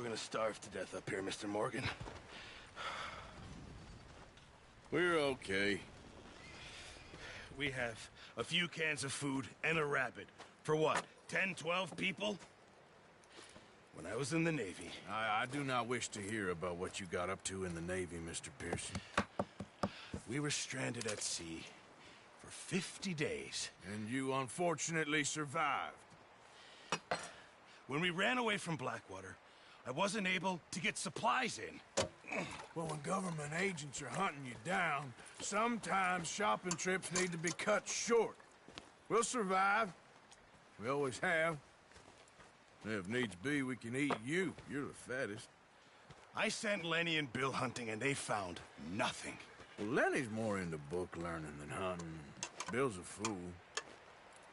gonna starve to death up here, Mr. Morgan. We're okay. We have a few cans of food and a rabbit. For what, 10, 12 people? When I was in the Navy... I do not wish to hear about what you got up to in the Navy, Mr. Pearson. We were stranded at sea for 50 days. And you unfortunately survived. When we ran away from Blackwater, I wasn't able to get supplies in. Well, when government agents are hunting you down, sometimes shopping trips need to be cut short. We'll survive. We always have. If needs be, we can eat you. You're the fattest. I sent Lenny and Bill hunting, and they found nothing. Well, Lenny's more into book learning than hunting. Bill's a fool.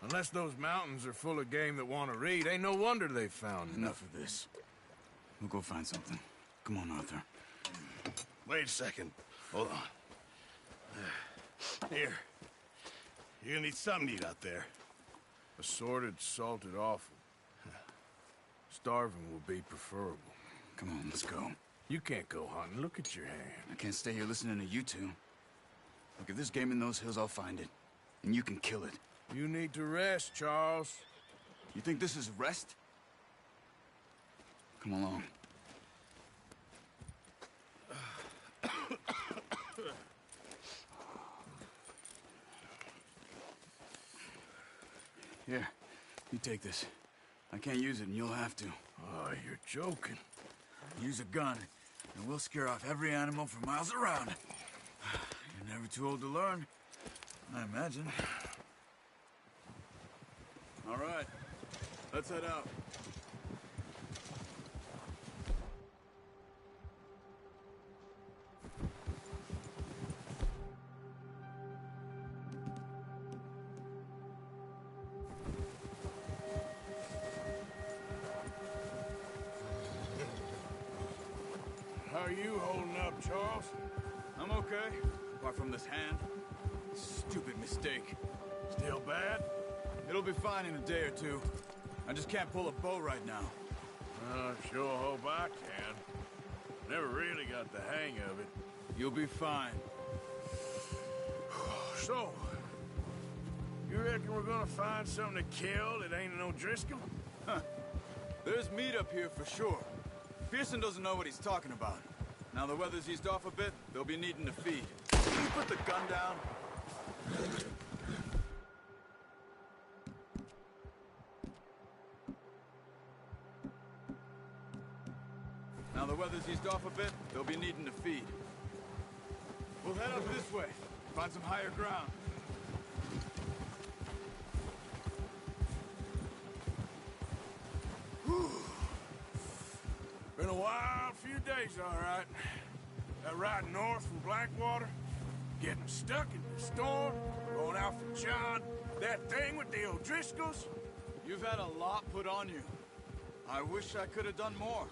Unless those mountains are full of game that want to read, ain't no wonder they found Enough of this. We'll go find something. Come on, Arthur. Wait a second. Hold on. Here. You're gonna need something to eat out there. Assorted, salted offal. Starving will be preferable. Come on, let's go. You can't go hunting. Look at your hand. I can't stay here listening to you two. Look, if there's game in those hills, I'll find it. And you can kill it. You need to rest, Charles. You think this is rest? Come along. Here, you take this. I can't use it, and you'll have to. Oh, you're joking. Use a gun, and we'll scare off every animal for miles around. You're never too old to learn, I imagine. All right, let's head out. How are you holding up, Charles? I'm okay, apart from this hand. Stupid mistake. Still bad? It'll be fine in a day or two. I just can't pull a bow right now. I sure hope I can. Never really got the hang of it. You'll be fine. So, you reckon we're gonna find something to kill that ain't no Driscoll? Huh. There's meat up here for sure. Pearson doesn't know what he's talking about. Now the weather's eased off a bit, they'll be needing to feed. Can you put the gun down? Now the weather's eased off a bit, they'll be needing to feed. We'll head up this way, find some higher ground. Been a wild few days, all right. That ride north from Blackwater, getting stuck in the storm, going out for John, that thing with the O'Driscolls. You've had a lot put on you. I wish I could have done more.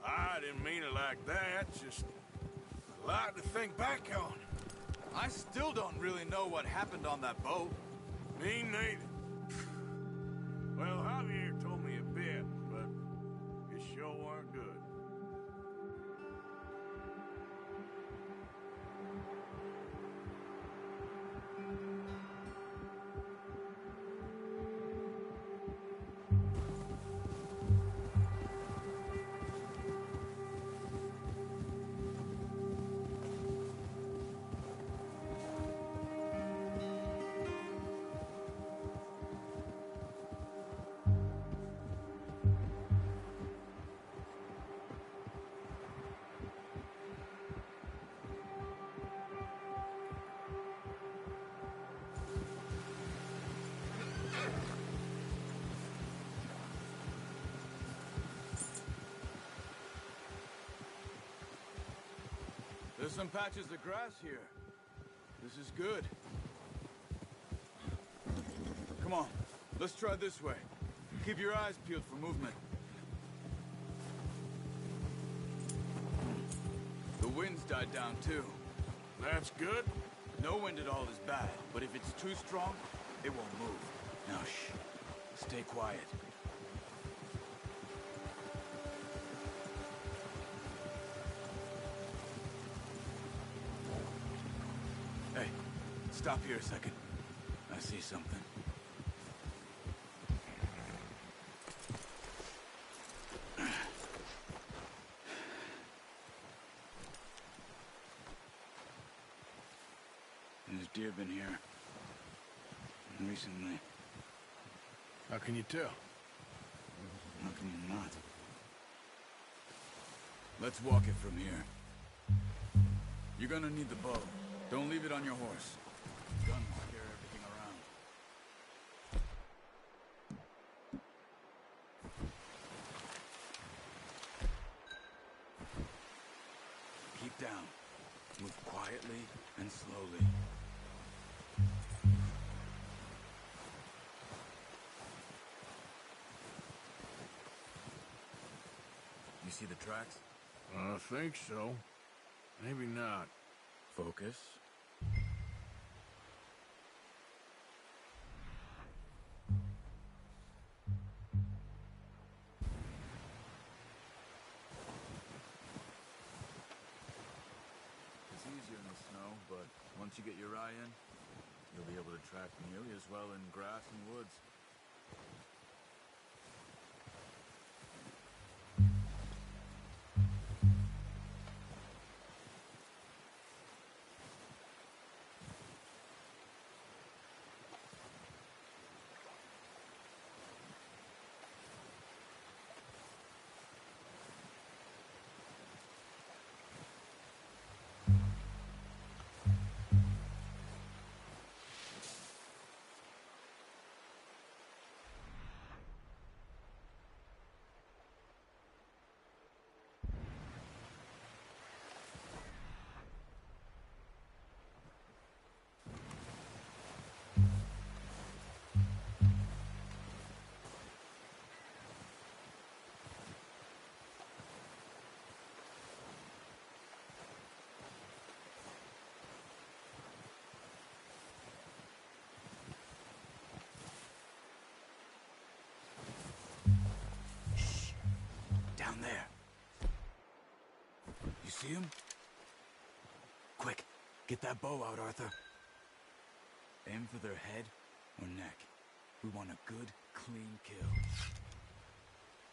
I didn't mean it like that, just a lot to think back on. I still don't really know what happened on that boat. Me neither. Well, Javier told me a bit, but it sure weren't good. There's some patches of grass here. This is good. Come on, let's try this way. Keep your eyes peeled for movement. The wind's died down too. That's good. No wind at all is bad, but if it's too strong, it won't move. Now shh, stay quiet. Stop here a second. I see something. There's deer been here. Recently. How can you tell? How can you not? Let's walk it from here. You're gonna need the bow. Don't leave it on your horse. Guns scare everything around. Keep down. Move quietly and slowly. You see the tracks? I think so. Maybe not. Focus. It's easier in the snow, but once you get your eye in, you'll be able to track nearly as well in grass and woods. Down there. You see him? Quick, get that bow out, Arthur. Aim for their head or neck. We want a good, clean kill.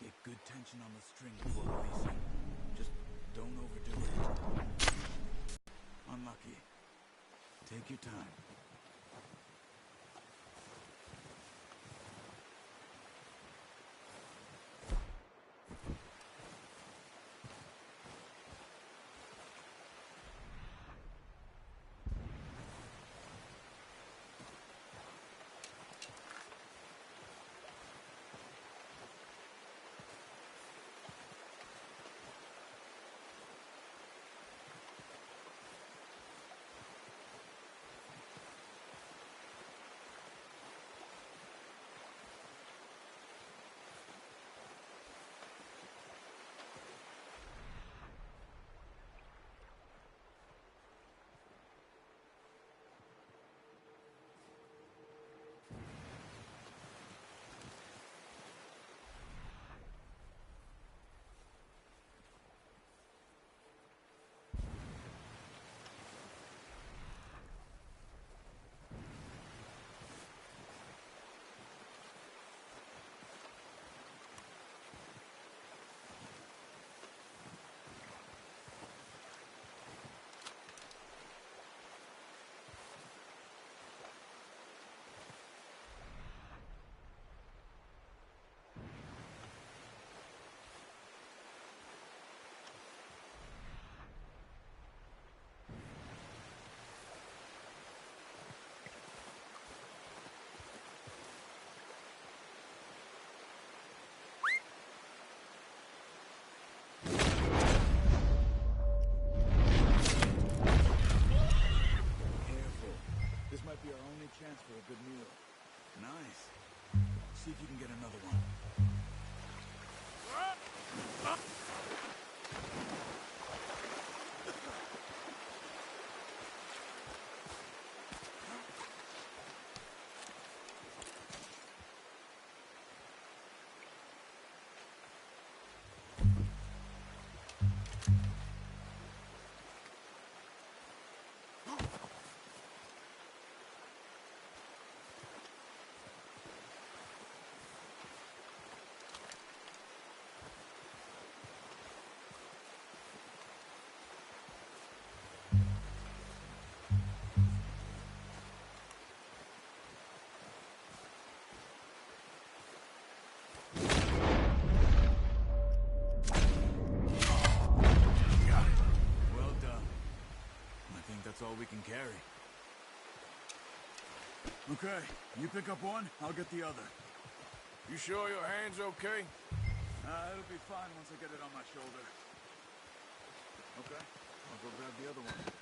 Get good tension on the string before releasing. Just don't overdo it. Unlucky. Take your time. we can carry. Okay, you pick up one, I'll get the other. You sure your hand's okay? It'll be fine once I get it on my shoulder. Okay, I'll go grab the other one.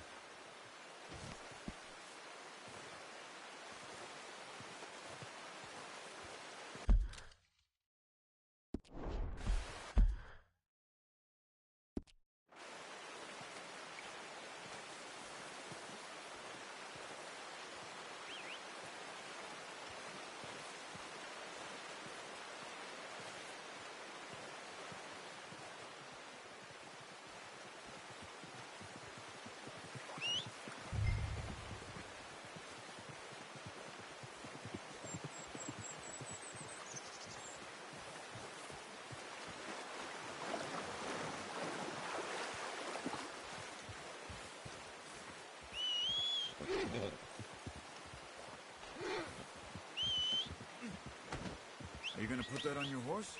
Are you gonna put that on your horse?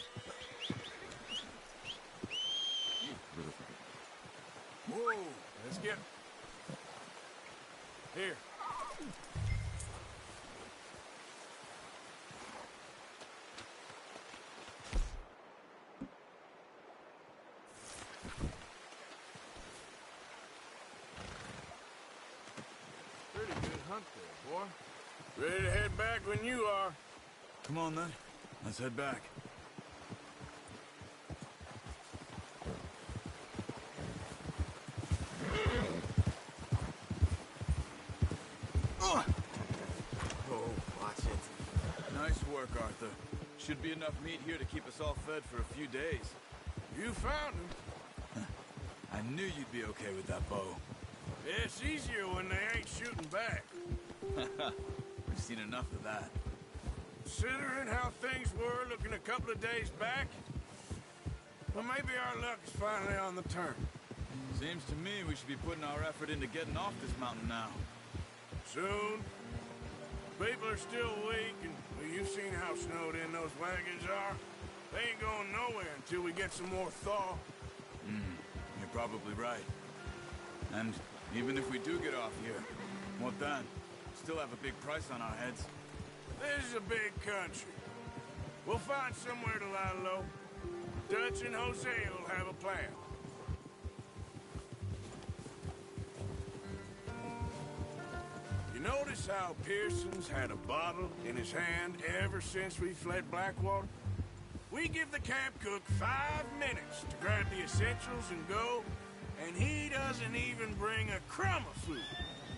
Whoa, let's get... Here. Pretty good hunt there, boy. Ready to head back when you are. Come on then, let's head back. Oh, watch it. Nice work, Arthur. Should be enough meat here to keep us all fed for a few days. You found him. I knew you'd be okay with that bow. It's easier when they ain't shooting back. We've seen enough of that. Considering how things were looking a couple of days back, well, maybe our luck is finally on the turn. Seems to me we should be putting our effort into getting off this mountain now. Soon. People are still weak, and well, you've seen how snowed in those wagons are. They ain't going nowhere until we get some more thaw. You're probably right. And even if we do get off here, what then? Still have a big price on our heads. This is a big country. We'll find somewhere to lie low. Dutch and Jose will have a plan. You notice how Pearson's had a bottle in his hand ever since we fled Blackwater? We give the camp cook 5 minutes to grab the essentials and go, and he doesn't even bring a crumb of food.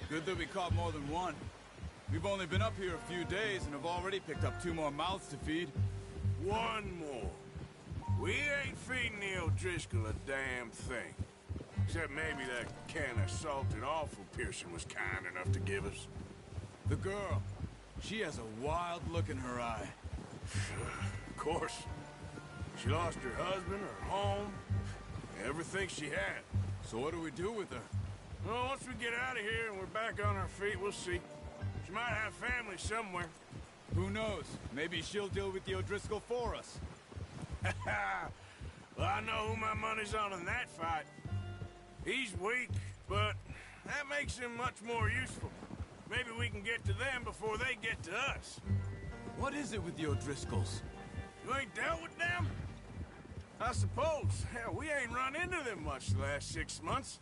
Good that we caught more than one. We've only been up here a few days and have already picked up 2 more mouths to feed. 1 more. We ain't feeding the O'Driscoll a damn thing. Except maybe that can of salted offal Pearson was kind enough to give us. The girl. She has a wild look in her eye. Of course. She lost her husband, her home, everything she had. So what do we do with her? Well, once we get out of here and we're back on our feet, we'll see. She might have family somewhere. Who knows? Maybe she'll deal with the O'Driscoll for us. Well, I know who my money's on in that fight. He's weak, but that makes him much more useful. Maybe we can get to them before they get to us. What is it with the O'Driscolls? You ain't dealt with them? I suppose. Hell, we ain't run into them much the last 6 months.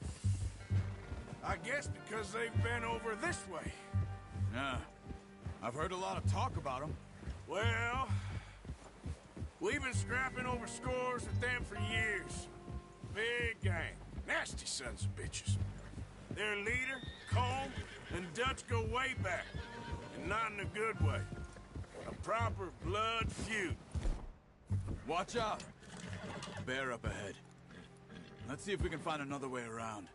I guess because they've been over this way. Yeah. I've heard a lot of talk about them. Well, we've been scrapping over scores with them for years. Big gang. Nasty sons of bitches. Their leader, Colm, and Dutch go way back. And not in a good way. A proper blood feud. Watch out! Bear up ahead. Let's see if we can find another way around.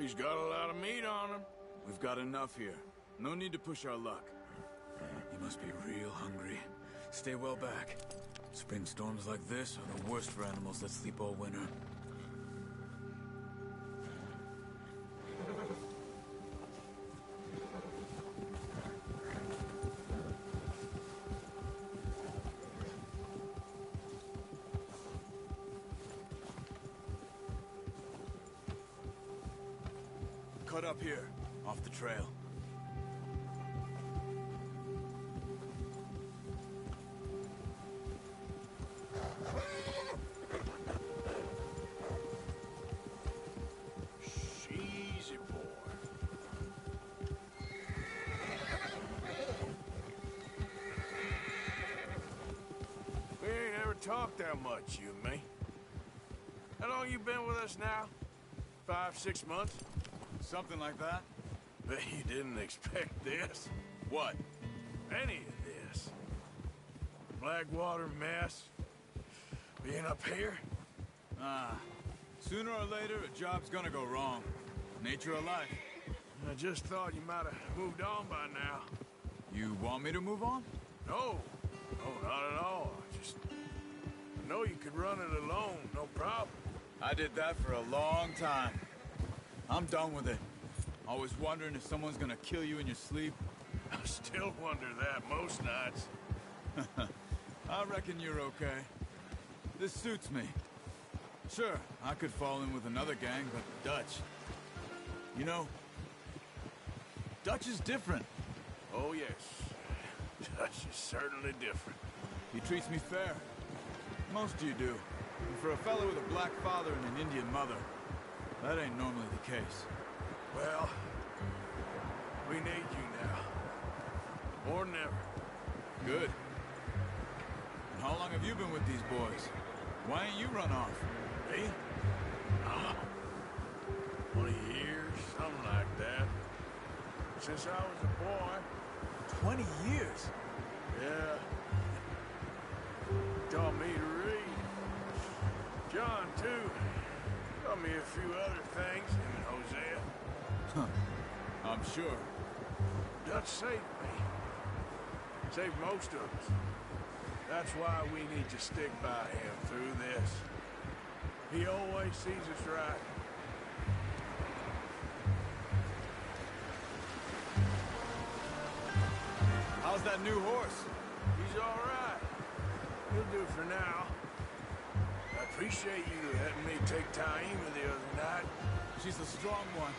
He's got a lot of meat on him. We've got enough here. No need to push our luck. He must be real hungry. Stay well back. Spring storms like this are the worst for animals that sleep all winter. cut up here, off the trail. Easy, boy. We ain't ever talked that much, you and me. How long you been with us now? 5, 6 months? Something like that? Bet you didn't expect this. What? Any of this. Blackwater mess. Being up here? Sooner or later, a job's gonna go wrong. Nature of life. I just thought you might have moved on by now. You want me to move on? No. No, not at all. I know you could run it alone, no problem. I did that for a long time. I'm done with it. Always wondering if someone's gonna kill you in your sleep. I still wonder that most nights. I reckon you're okay. This suits me. Sure, I could fall in with another gang, but Dutch... You know, Dutch is different. Oh, yes. Dutch is certainly different. He treats me fair. Most of you do. And for a fellow with a black father and an Indian mother, that ain't normally the case. Well, we need you now. More than ever. Good. And how long have you been with these boys? Why ain't you run off? Me? 20 years, something like that. Since I was a boy. 20 years? Yeah. Taught me to read. John, too. Taught me a few other things, him and Hosea. Huh. I'm sure. Dutch saved me. Saved most of us. That's why we need to stick by him through this. He always sees us right. How's that new horse? He's all right. He'll do for now. I appreciate you letting me take Taima the other night. She's a strong one.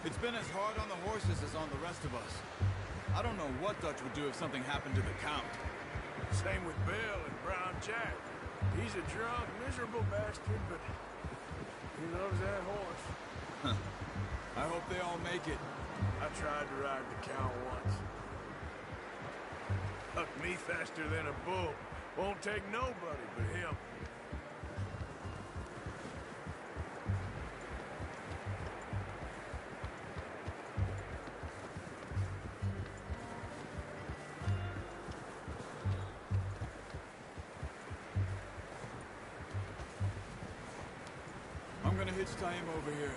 It's been as hard on the horses as on the rest of us. I don't know what Dutch would do if something happened to the Count. Same with Bill and Brown Jack. He's a drunk, miserable bastard, but he loves that horse. I hope they all make it. I tried to ride the Count once. Hucked me faster than a bull. Won't take nobody but him. I'm gonna hitch Taima over here.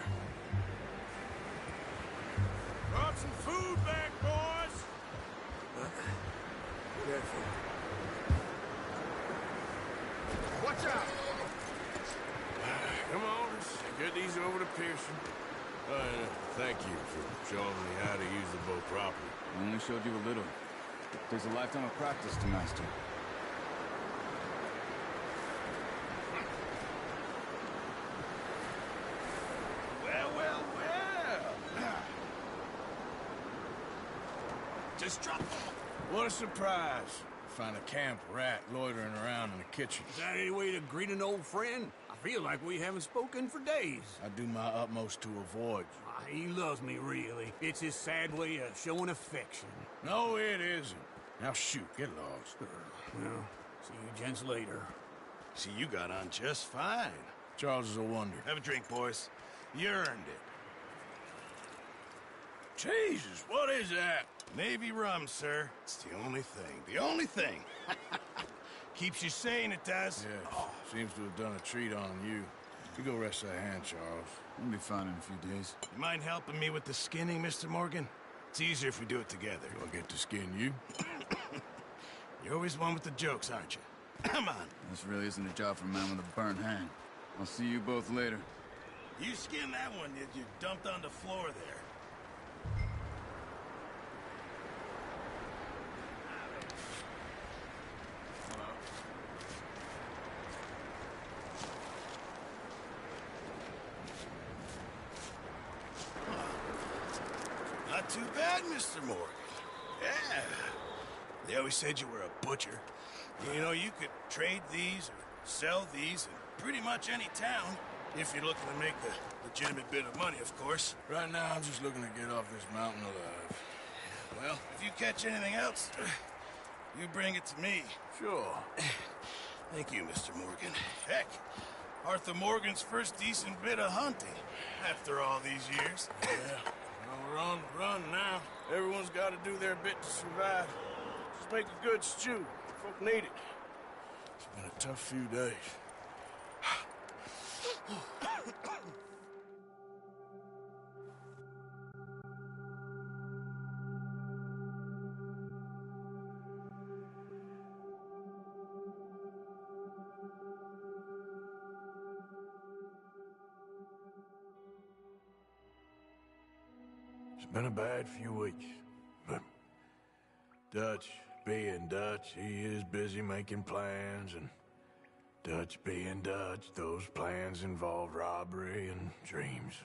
Brought some food back, boys! Careful. Watch out! Come on, let's get these over to Pearson. Thank you for showing me how to use the boat properly. I only showed you a little. Takes a lifetime of practice to master. Well, well, well! Just drop them. What a surprise. Find a camp rat loitering around in the kitchen. Is that any way to greet an old friend? I feel like we haven't spoken for days. I do my utmost to avoid you. He loves me, really. It's his sad way of showing affection. No, it isn't. Now shoot, get lost. Well, see you gents later. See, you got on just fine. Charles is a wonder. Have a drink, boys. You earned it. Jesus, what is that? Navy rum, sir. It's the only thing. The only thing. Keeps you sane, it does. Yes, seems to have done a treat on you. You go rest that hand, Charles. We'll be fine in a few days. You mind helping me with the skinning, Mr. Morgan? It's easier if we do it together. Do I get to skin you? You're always one with the jokes, aren't you? Come on. This really isn't a job for a man with a burnt hand. I'll see you both later. You skinned that one that you dumped on the floor there. right, Mr. Morgan. Yeah. They always said you were a butcher. You know, you could trade these or sell these in pretty much any town, if you're looking to make a legitimate bit of money, of course. Right now, I'm just looking to get off this mountain alive. Well, if you catch anything else, you bring it to me. Sure. Thank you, Mr. Morgan. Heck, Arthur Morgan's first decent bit of hunting after all these years. Yeah. Well, we're on the run now. Everyone's got to do their bit to survive. Just make a good stew. Folk need it. It's been a tough few days. It's been a bad few weeks, but Dutch being Dutch, he is busy making plans, and Dutch being Dutch, those plans involve robbery and dreams.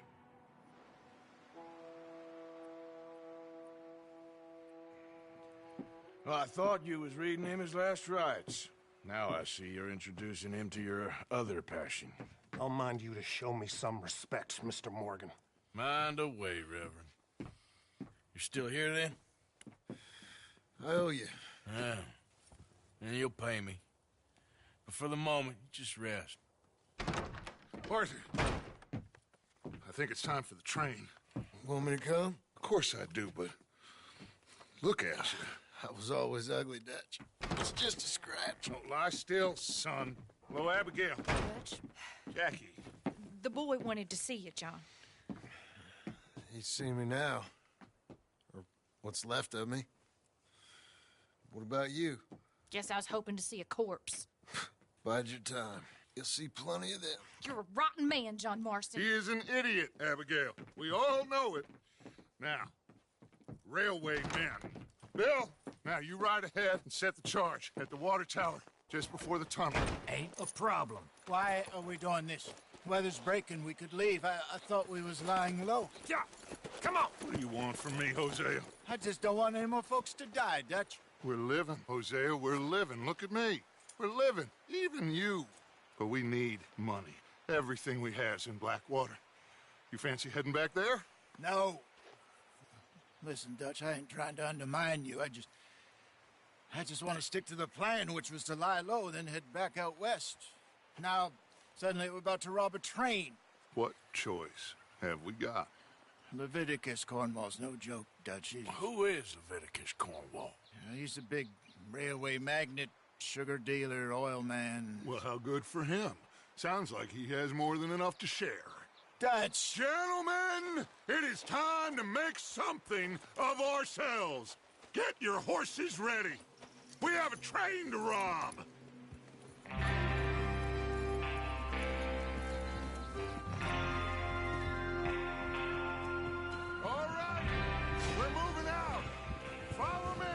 Well, I thought you was reading him his last rites. Now I see you're introducing him to your other passion. I'll mind you to show me some respect, Mr. Morgan. Mind away, Reverend. You're still here, then? I owe you. Yeah. And you'll pay me. But for the moment, just rest. Arthur, I think it's time for the train. Want me to come? Of course I do, but look at you. I was always ugly, Dutch. It's just a scratch. Don't lie still, son. Hello, Abigail. Dutch, Jackie. the boy wanted to see you, John. He's seen me now. Or what's left of me. What about you? Guess I was hoping to see a corpse. Bide your time. You'll see plenty of them. You're a rotten man, John Marston. He is an idiot, Abigail. We all know it. Now, railway men. Bill, now you ride ahead and set the charge at the water tower just before the tunnel. Ain't a problem. Why are we doing this? Weather's breaking. We could leave. I thought we was lying low. Yeah, come on. What do you want from me, Hosea? I just don't want any more folks to die, Dutch. We're living, Hosea. We're living. Look at me. We're living. Even you. But we need money. Everything we has in Blackwater. You fancy heading back there? No. Listen, Dutch, I ain't trying to undermine you. I just want to stick to the plan, which was to lie low, then head back out west. Now, suddenly we're about to rob a train. What choice have we got? Leviticus Cornwall's no joke, Dutch. Who is Leviticus Cornwall? He's a big railway magnate, sugar dealer, oil man. Well, how good for him. Sounds like he has more than enough to share. Dutch! Gentlemen, it is time to make something of ourselves. Get your horses ready. We have a train to rob. All right, we're moving out. Follow me.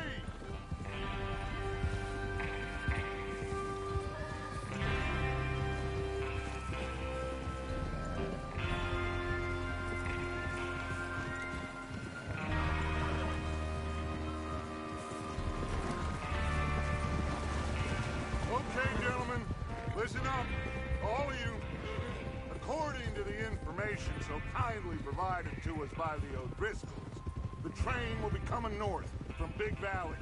Okay, gentlemen, listen up, all of you. According to the information so kindly provided to us by the O'Driscolls, the train will be coming north from Big Valley.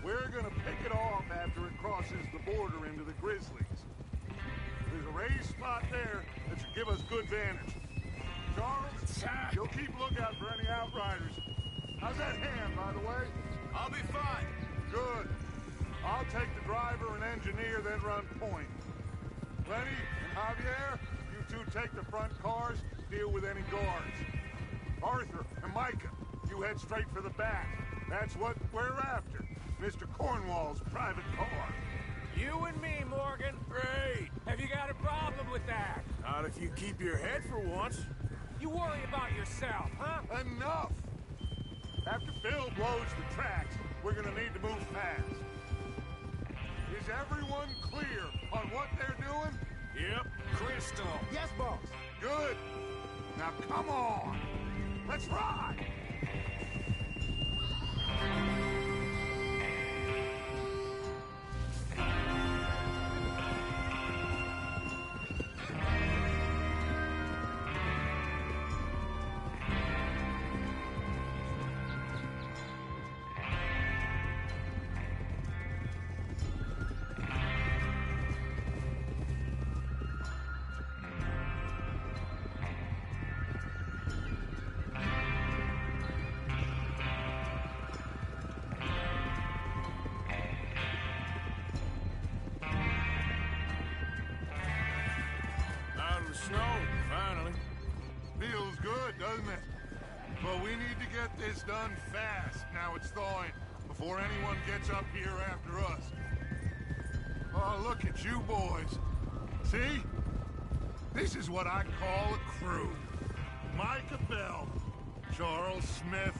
We're gonna pick it off after it crosses the border into the Grizzlies. There's a raised spot there that should give us good vantage. Charles, you'll keep lookout for any outriders. How's that hand, by the way? I'll be fine. Good. I'll take the driver and engineer, then run point. Lenny and Javier, you two take the front cars, deal with any guards. Arthur and Micah, you head straight for the back. That's what we're after. Mr. Cornwall's private car. You and me, Morgan. Great. Have you got a problem with that? Not if you keep your head for once. You worry about yourself, huh? Enough! After Bill blows the tracks, we're gonna need to move fast. Is everyone clear on what they're doing? Yep. Crystal. Yes, boss. Good. Now come on. Let's ride. Out of the snow, finally. Feels good, doesn't it? But we need to get this done fast. Now it's thawing, before anyone gets up here after us. Oh, look at you boys. See? This is what I call a crew. Micah Bell, Charles Smith,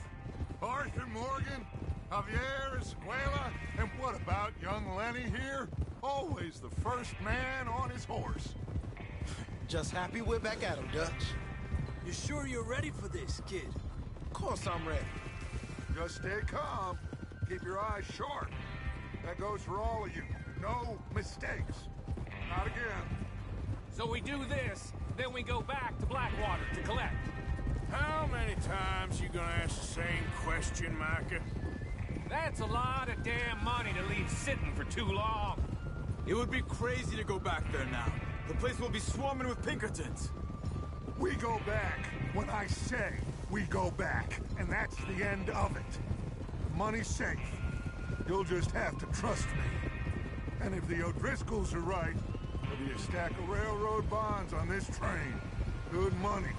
Arthur Morgan, Javier Escuela, and what about young Lenny here? Always the first man on his horse. Just happy we're back at him, Dutch. You sure you're ready for this, kid? Of course I'm ready. Just stay calm. Keep your eyes sharp. That goes for all of you. No mistakes. Not again. So we do this, then we go back to Blackwater to collect. How many times you gonna ask the same question, Micah? That's a lot of damn money to leave sitting for too long. It would be crazy to go back there now. The place will be swarming with Pinkertons. We go back when I say we go back, and that's the end of it. Money's safe. You'll just have to trust me. And if the O'Driscolls are right, there'll be a stack of railroad bonds on this train. Good money,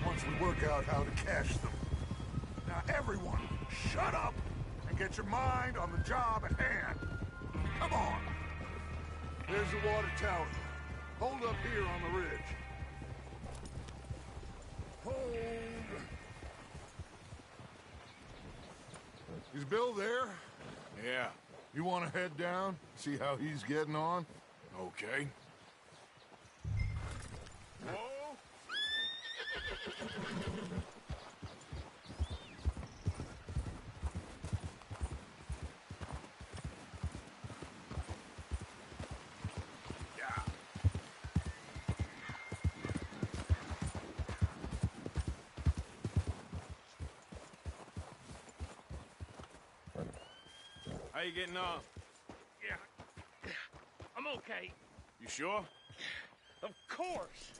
once we work out how to cash them. Now everyone, shut up and get your mind on the job at hand. Come on. There's the water tower. Hold up here on the ridge. Hold. Is Bill there? Yeah, You want to head down, see how he's getting on? okay. Whoa! How you getting on? Yeah, I'm okay. You sure? Of course.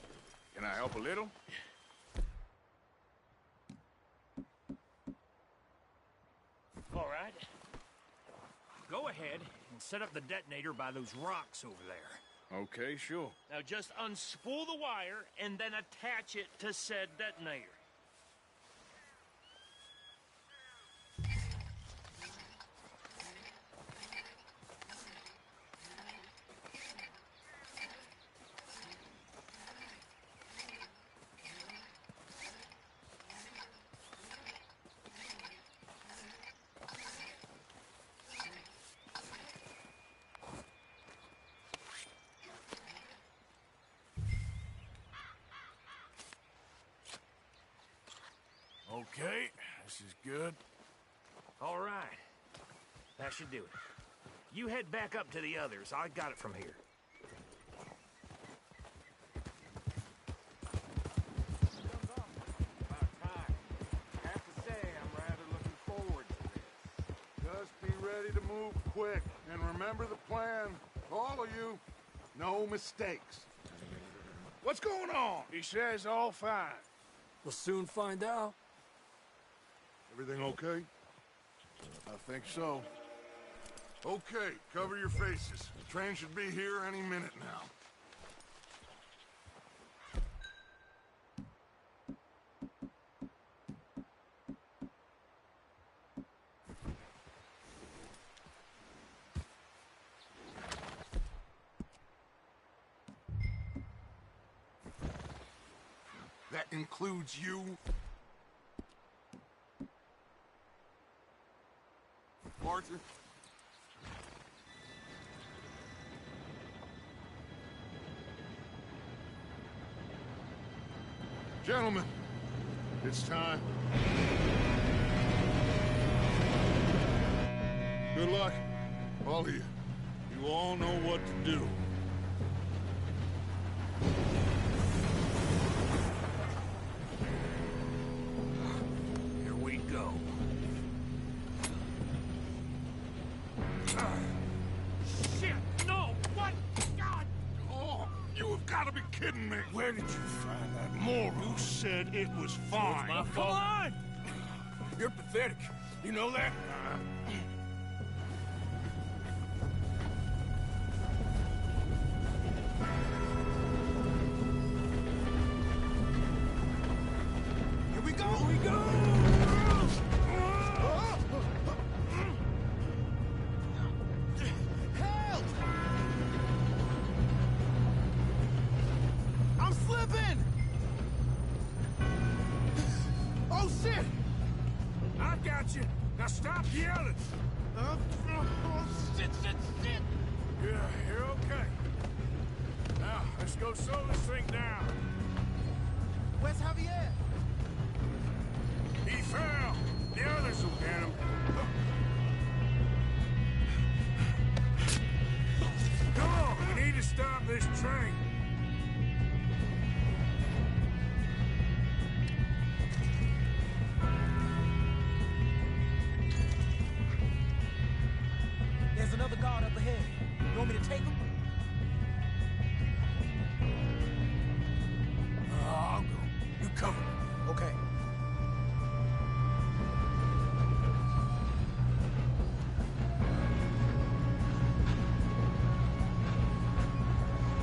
Can I help a little? All right. Go ahead and set up the detonator by those rocks over there. Okay, sure. Now just unspool the wire and then attach it to said detonator. Okay, this is good. All right. That should do it. You head back up to the others. I got it from here. About time. I have to say, I'm rather looking forward to this. Just be ready to move quick, and remember the plan. All of you, no mistakes. What's going on? He says all fine. We'll soon find out. Everything okay? I think so. Okay, cover your faces. The train should be here any minute now. That includes you. Arthur? Gentlemen, it's time. Good luck. All of you. You all know what to do. Here we go. Shit! No! What? God! Oh, you have got to be kidding me. Where did you find that moron? You said it was fine. My fault. Come on! You're pathetic. You know that? Here we go! Here we go! Help! I'm slipping! Oh, shit! I got you. Now stop yelling. Oh, shit! Yeah, you're okay. Now, let's go slow this thing down. Where's Javier? He fell. The others will get him. Come on, we need to stop this train. There's another guard up ahead. You want me to take him? I'll go. You cover me. Okay.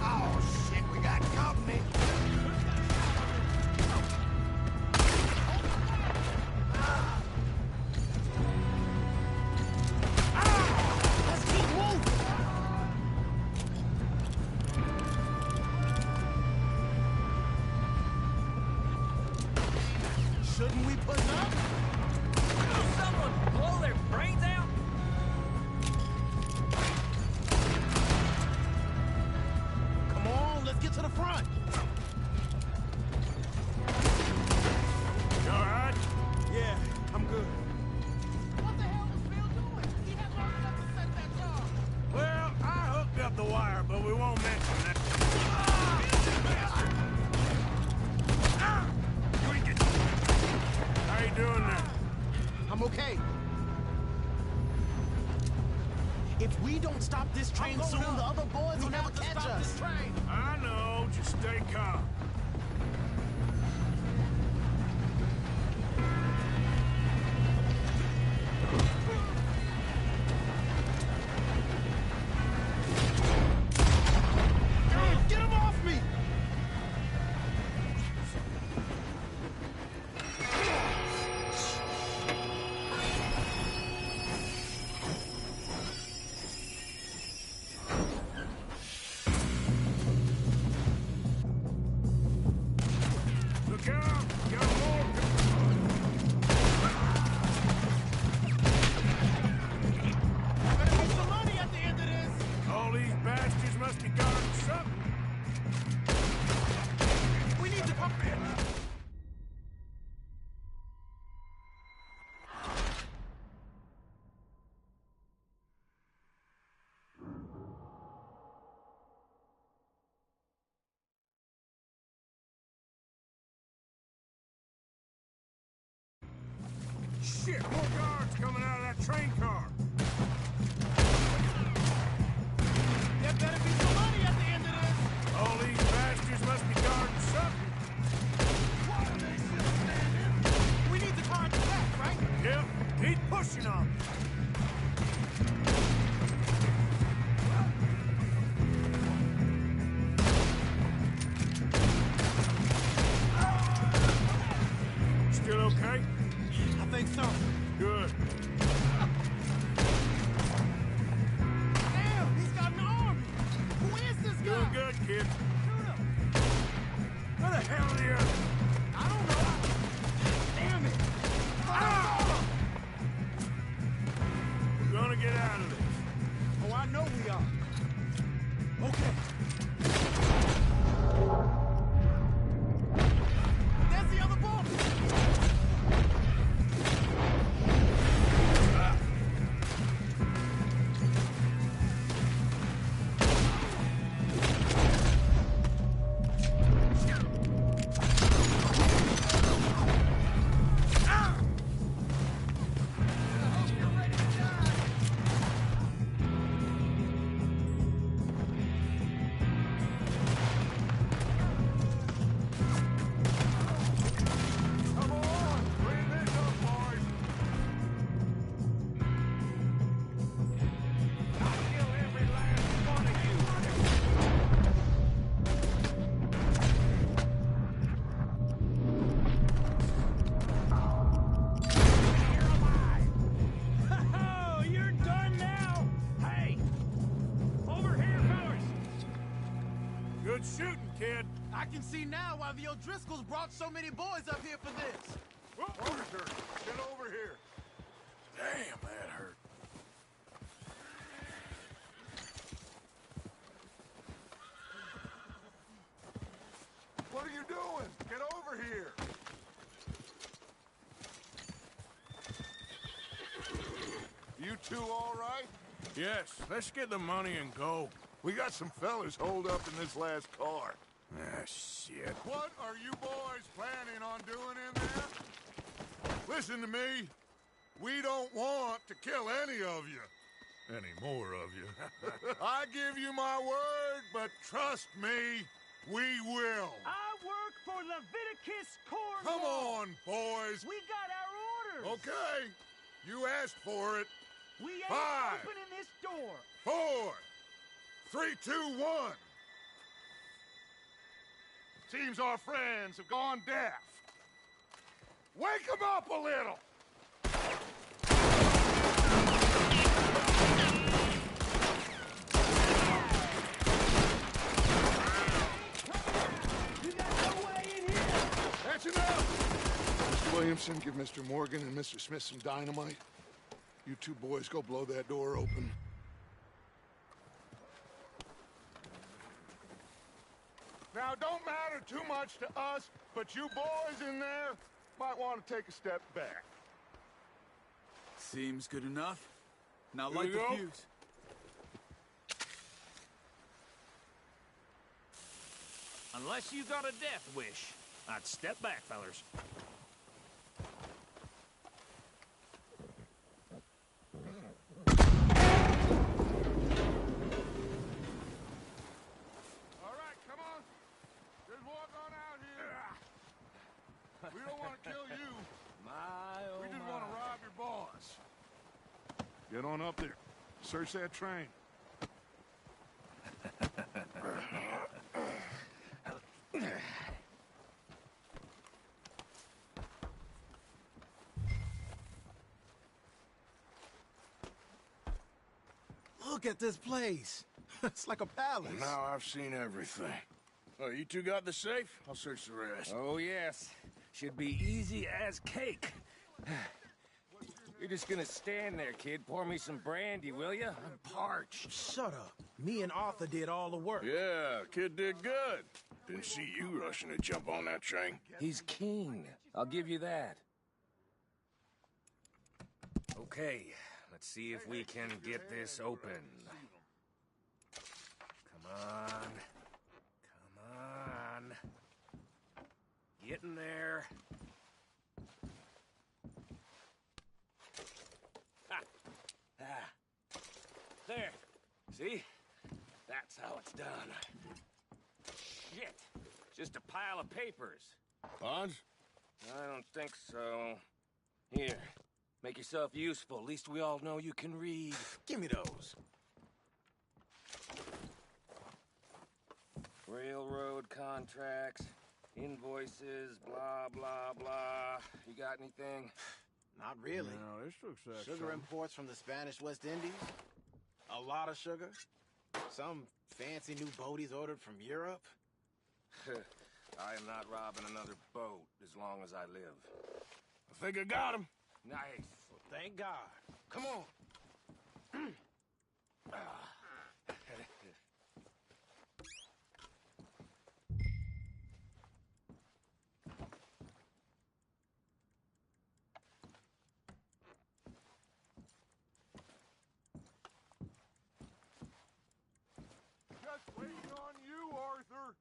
Oh, shit, we got company. Let's keep moving! Shouldn't we put up? Will someone blow their brains out? Come on, let's get to the front. You all right? Yeah, I'm good. What the hell was Bill doing? He had long enough to set that job. Well, I hooked up the wire, but we won't mention that. How you doing there? I'm okay. If we don't stop this train soon, the other boys will never catch us. I know. Just stay calm. Get him off me! Look out! Got more. Better be some money at the end of this. All these bastards must be guarding something. We need to pump it. Shit, more guards coming out of that train car. There better be some money at the end of this. All these bastards must be guarding something. Why are they still standing? We need the car to back, right? Yep, keep pushing on. Still okay? I think so. Good. good shooting, kid. I can see now why the O'Driscolls brought so many boys up here for this. Arthur, get over here. Damn, that hurt. What are you doing? Get over here. You two all right? Yes, let's get the money and go. We got some fellas holed up in this last car. Ah, shit. What are you boys planning on doing in there? Listen to me. We don't want to kill any of you. Any more of you. I give you my word, but trust me, we will. I work for Leviticus Corps. Come on, boys. We got our orders. Okay. You asked for it. We ain't 5, opening this door. 4, 3, 2, 1. Seems our friends have gone deaf. Wake them up a little. You got no way in here. That's enough. Mr. Williamson, give Mr. Morgan and Mr. Smith some dynamite. You two boys go blow that door open. Now, don't matter too much to us, but you boys in there might want to take a step back. Seems good enough. Now Here light we the go. fuse. Unless you got a death wish, I'd step back, fellers. All right, come on. Just walk on out here. We don't want to kill you. We just want to rob your boss. Get on up there. Search that train. Look at this place. It's like a palace. Now I've seen everything. Oh, you two got the safe? I'll search the rest. Oh, yes. Should be easy as cake. You're just gonna stand there, kid. Pour me some brandy, will you? I'm parched. Shut up. Me and Arthur did all the work. Yeah, kid did good. Didn't see you rushing to jump on that train. He's keen. I'll give you that. Okay, let's see if we can get this open. Come on. Come on. Get in there. Ha! Ah. There. See? That's how it's done. Shit. Just a pile of papers. Bonds? I don't think so. Here. Make yourself useful. At least we all know you can read. Give me those. Railroad contracts, invoices, blah, blah, blah. You got anything? Not really. No, this looks like Sugar imports from the Spanish West Indies. A lot of sugar. Some fancy new boat he's ordered from Europe. I am not robbing another boat as long as I live. I think I got him. Nice. Well, thank God. Come on. Just waiting on you, Arthur.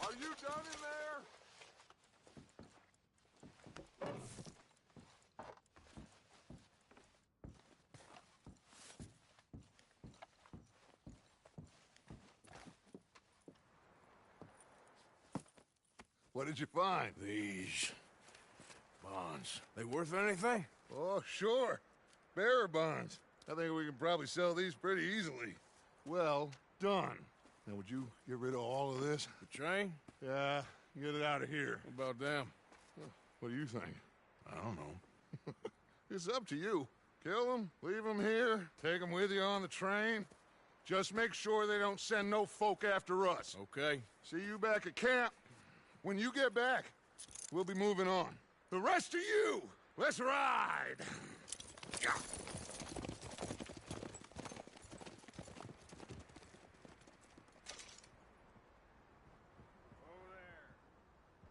Are you done in there? What did you find? These bonds. They worth anything? Oh, sure. Bearer bonds. I think we can probably sell these pretty easily. Well done. Now, would you get rid of all of this? The train? Yeah, get it out of here. What about them? What do you think? I don't know. It's up to you. Kill them, leave them here, take them with you on the train. Just make sure they don't send no folk after us. Okay. See you back at camp. When you get back, we'll be moving on. The rest of you, let's ride!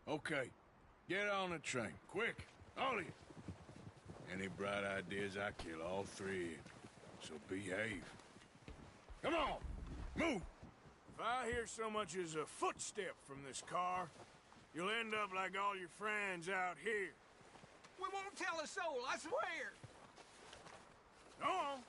Okay. Get on the train. Quick. All of you. Any bright ideas, I kill all three of you. So behave. Come on! Move! If I hear so much as a footstep from this car, you'll end up like all your friends out here. We won't tell a soul, I swear. Go on.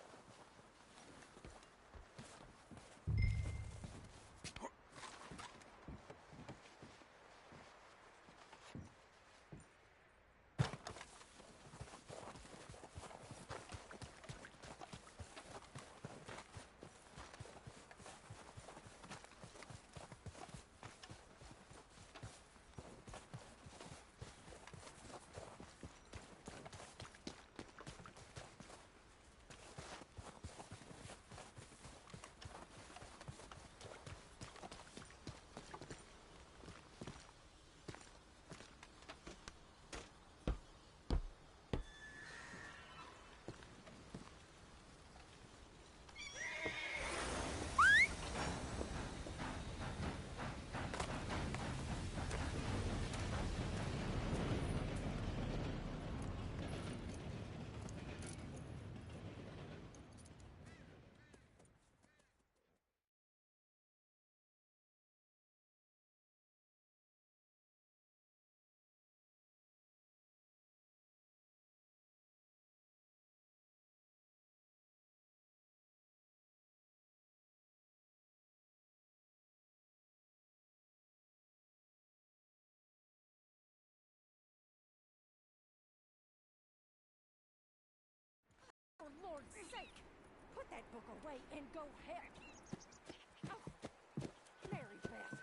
For Lord's sake, put that book away and go help. Oh, Mary Beth.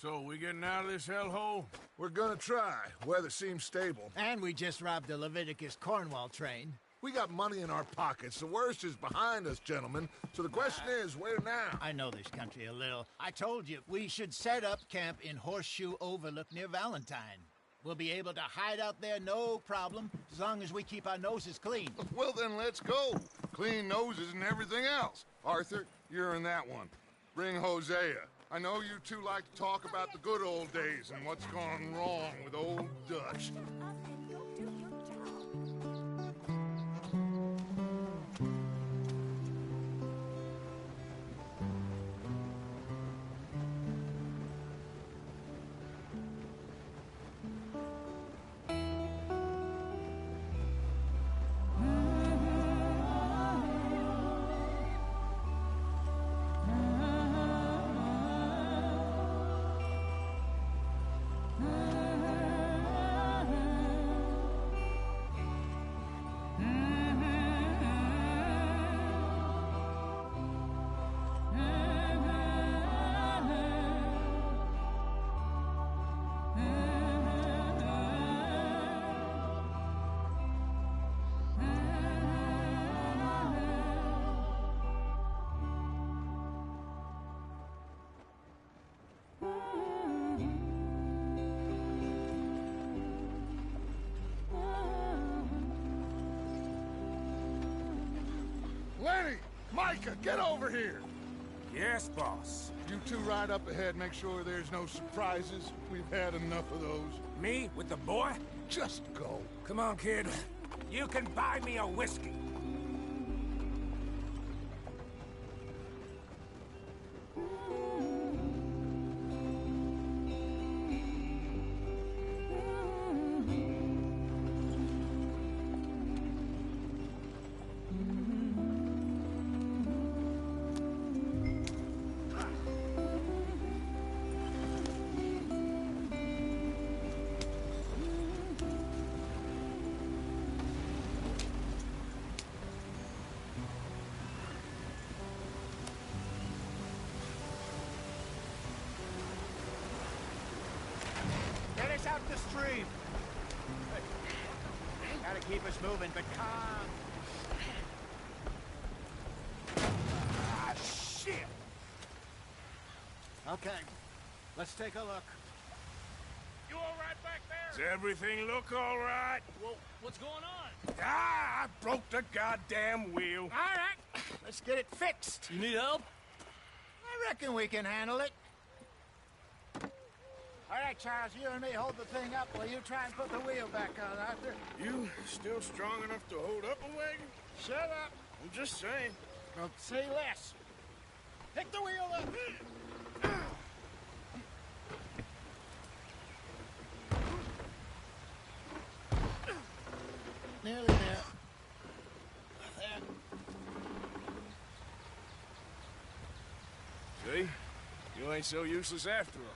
So, we getting out of this hellhole? We're gonna try. Weather seems stable. And we just robbed the Leviticus Cornwall train. We got money in our pockets. The worst is behind us, gentlemen. So the question is, where now? I know this country a little. I told you, we should set up camp in Horseshoe Overlook near Valentine. We'll be able to hide out there, no problem, as long as we keep our noses clean. Well, then let's go. Clean noses and everything else. Arthur, you're in that one. Bring Hosea. I know you two like to talk about the good old days and what's gone wrong with old Dutch. Lenny! Micah, get over here! Yes, boss. You two ride up ahead, make sure there's no surprises. We've had enough of those. Me with the boy? Just go. Come on, kid. You can buy me a whiskey. us out the stream. Gotta keep us moving, but calm. Ah, shit! Okay, let's take a look. You all right back there? Does everything look all right? Well, what's going on? Ah, I broke the goddamn wheel. All right, let's get it fixed. You need help? I reckon we can handle it. All right, Charles, you and me hold the thing up while you try and put the wheel back on, Arthur. You still strong enough to hold up a wagon? Shut up. I'm just saying. Well, say less. Pick the wheel up. Nearly there. See? You ain't so useless after all.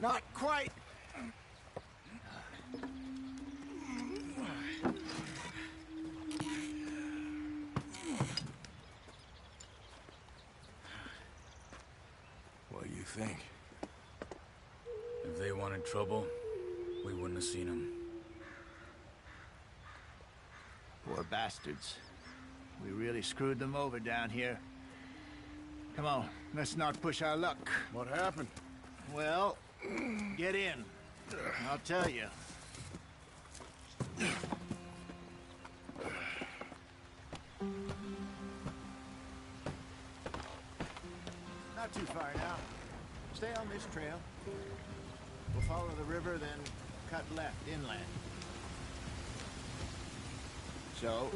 Not quite. What do you think? If they wanted trouble, we wouldn't have seen them. Poor bastards. We really screwed them over down here. Come on, let's not push our luck. What happened? Well, get in. I'll tell you. Not too far now. Stay on this trail. We'll follow the river, then cut left inland. So...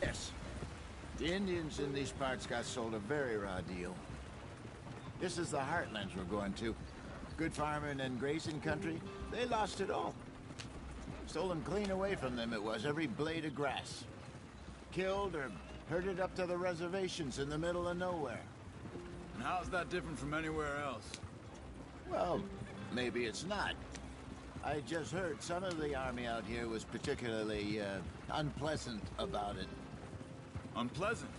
Yes. The Indians in these parts got sold a very raw deal. This is the heartlands we're going to. Good farming and grazing country. They lost it all. Stolen clean away from them it was, every blade of grass. Killed or herded up to the reservations in the middle of nowhere. And how's that different from anywhere else? Well, maybe it's not. I just heard some of the army out here was particularly, unpleasant about it. Unpleasant?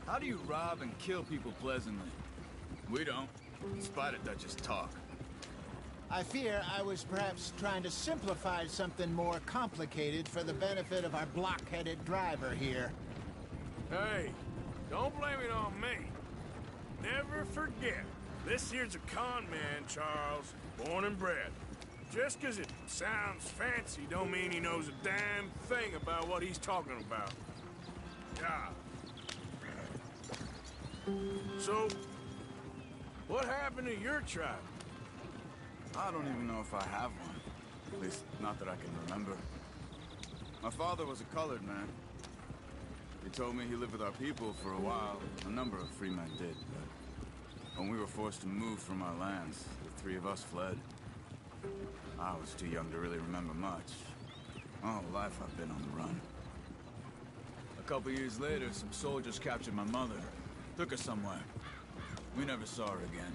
How do you rob and kill people pleasantly? We don't, in spite of Dutch's talk. I fear I was perhaps trying to simplify something more complicated for the benefit of our block-headed driver here. Hey, don't blame it on me. Never forget, this here's a con man, Charles, born and bred. Just 'cause it sounds fancy don't mean he knows a damn thing about what he's talking about. Yeah. So, what happened to your tribe? I don't even know if I have one. At least, not that I can remember. My father was a colored man. He told me he lived with our people for a while. A number of free men did, but when we were forced to move from our lands, the three of us fled. I was too young to really remember much. My whole life I've been on the run. A couple years later, some soldiers captured my mother. Took her somewhere. We never saw her again.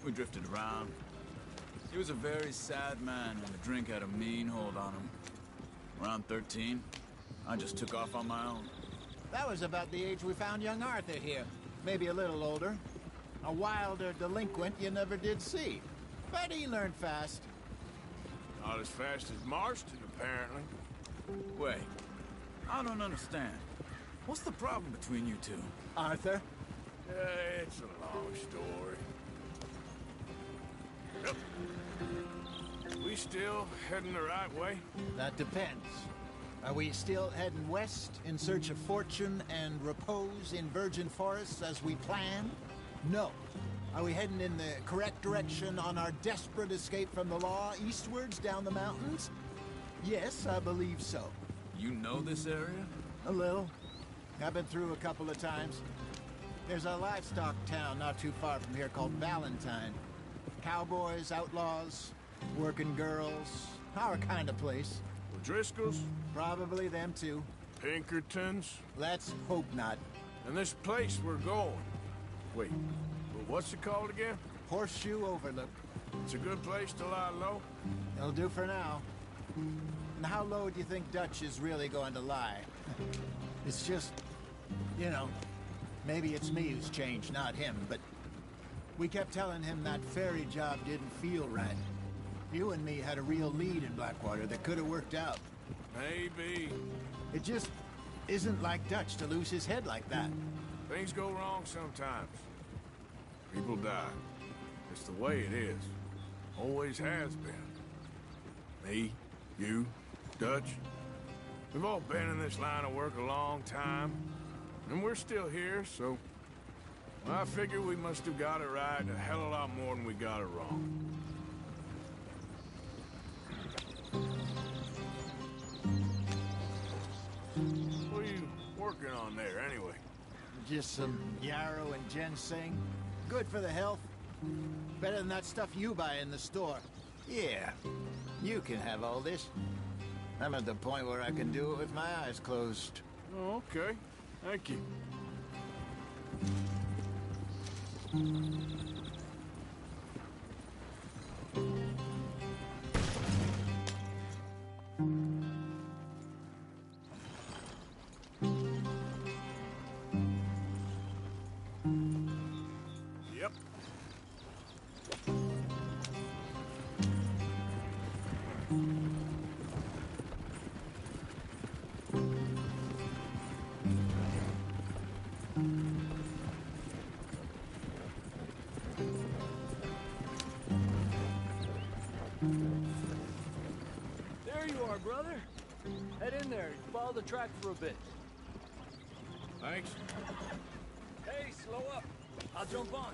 We drifted around. He was a very sad man, and the drink had a mean hold on him. Around 13, I just took off on my own. That was about the age we found young Arthur here. Maybe a little older. A wilder delinquent you never did see. But he learned fast. Not as fast as Marston, apparently. Wait, I don't understand. What's the problem between you two? Arthur? It's a long story. Yep. We still heading the right way? That depends. Are we still heading west in search of fortune and repose in virgin forests as we planned? No. Are we heading in the correct direction on our desperate escape from the law eastwards down the mountains? Yes, I believe so. You know this area? A little. I've been through a couple of times. There's a livestock town not too far from here called Valentine. Cowboys, outlaws, working girls, our kind of place. Driscolls? Probably them too. Pinkertons? Let's hope not. And this place we're going. Wait, what's it called again? Horseshoe Overlook. It's a good place to lie low? It'll do for now. And how low do you think Dutch is really going to lie? It's just, you know, Maybe it's me who's changed, not him, but we kept telling him that ferry job didn't feel right. You and me had a real lead in Blackwater that could have worked out. Maybe. It just isn't like Dutch to lose his head like that. Things go wrong sometimes. People die. It's the way it is. Always has been. Me, you, Dutch. We've all been in this line of work a long time. And we're still here, so... I figure we must have got it right a hell of a lot more than we got it wrong. What are you working on there, anyway? Just some yarrow and ginseng. Good for the health. Better than that stuff you buy in the store. Yeah, you can have all this. I'm at the point where I can do it with my eyes closed. Oh, okay. Thank you. Yep. There you are, brother. Head in there. Follow the track for a bit. Thanks. Hey, slow up. I'll jump on.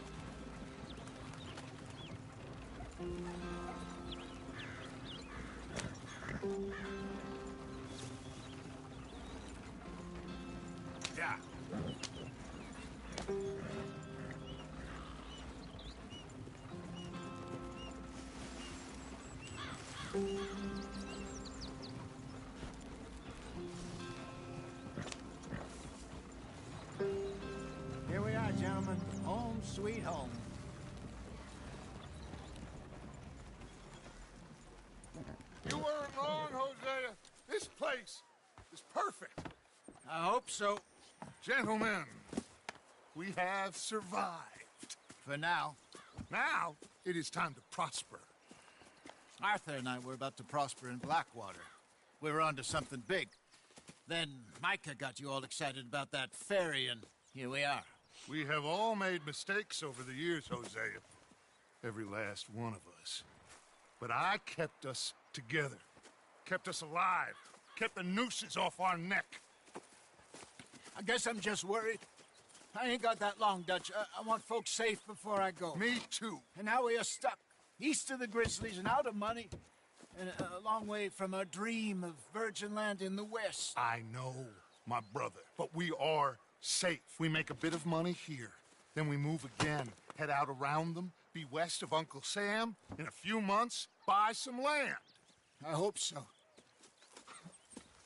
Yeah. Here we are, gentlemen. Home sweet home. You weren't wrong, Hosea. This place is perfect. I hope so. Gentlemen, we have survived. For now. Now, it is time to prosper. Arthur and I were about to prosper in Blackwater. We were onto something big. Then Micah got you all excited about that ferry, and here we are. We have all made mistakes over the years, Hosea. Every last one of us. But I kept us together. Kept us alive. Kept the nooses off our neck. I guess I'm just worried. I ain't got that long, Dutch. I want folks safe before I go. Me too. And now we are stuck. East of the Grizzlies and out of money. And a long way from our dream of virgin land in the west. I know, my brother. But we are safe. We make a bit of money here. Then we move again. Head out around them. Be west of Uncle Sam. In a few months, buy some land. I hope so.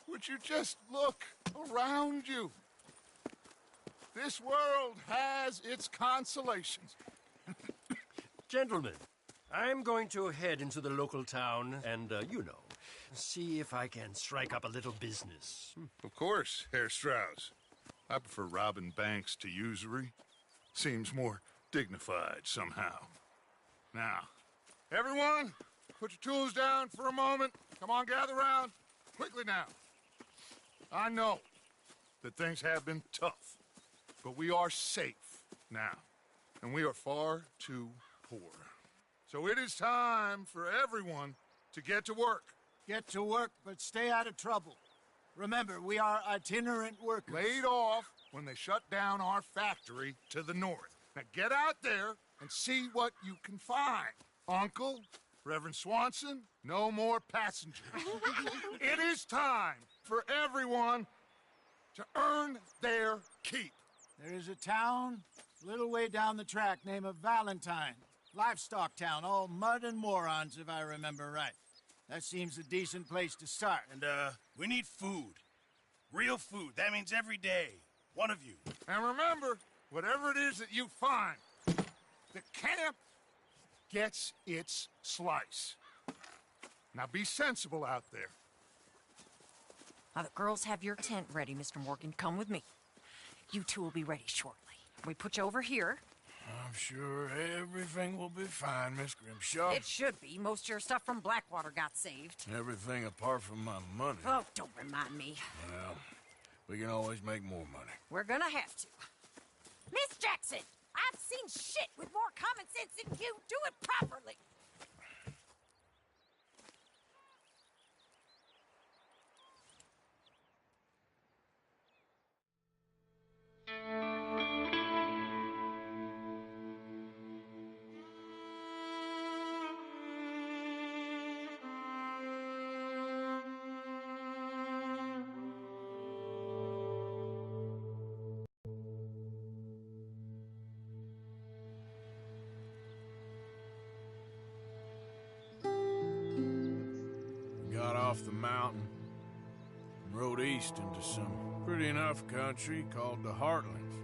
Would you just look around you? This world has its consolations. Gentlemen, I'm going to head into the local town and, see if I can strike up a little business. Of course, Herr Strauss. I prefer robbing banks to usury. Seems more dignified somehow. Now, everyone, put your tools down for a moment. Come on, gather round. Quickly now. I know that things have been tough, but we are safe now, and we are far too poor. So it is time for everyone to get to work. Get to work, but stay out of trouble. Remember, we are itinerant workers. Laid off when they shut down our factory to the north. Now get out there and see what you can find. Uncle, Reverend Swanson, no more passengers. It is time for everyone to earn their keep. There is a town a little way down the track named Valentine. Livestock town, all mud and morons, if I remember right. That seems a decent place to start. And, we need food. Real food. That means every day. One of you. And remember, whatever it is that you find, the camp gets its slice. Now be sensible out there. Now the girls have your tent ready, Mr. Morgan. Come with me. You two will be ready shortly. We put you over here. I'm sure everything will be fine, Miss Grimshaw. It should be. Most of your stuff from Blackwater got saved. Everything apart from my money. Oh, don't remind me. Well, we can always make more money. We're gonna have to. Miss Jackson, I've seen shit with more common sense than you. Do it properly. Got off the mountain and rode east into some pretty enough country called the Heartlands.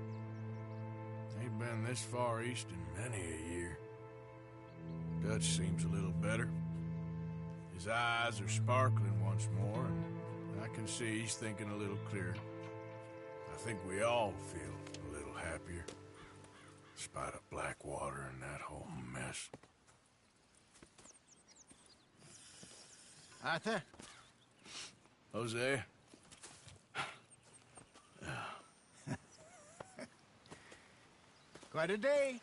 Ain't been this far east in many a year. Dutch seems a little better. His eyes are sparkling once more, and I can see he's thinking a little clearer. I think we all feel a little happier, in spite of Blackwater and that whole mess. Arthur? Jose? Quite a day.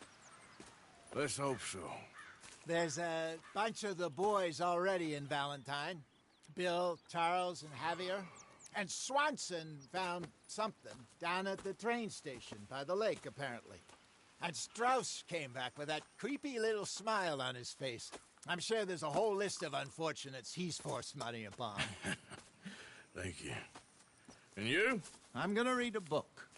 Let's hope so. There's a bunch of the boys already in Valentine. Bill, Charles, and Javier. And Swanson found something down at the train station by the lake, apparently. And Strauss came back with that creepy little smile on his face. I'm sure there's a whole list of unfortunates he's forced money upon. Thank you. And you? I'm gonna read a book.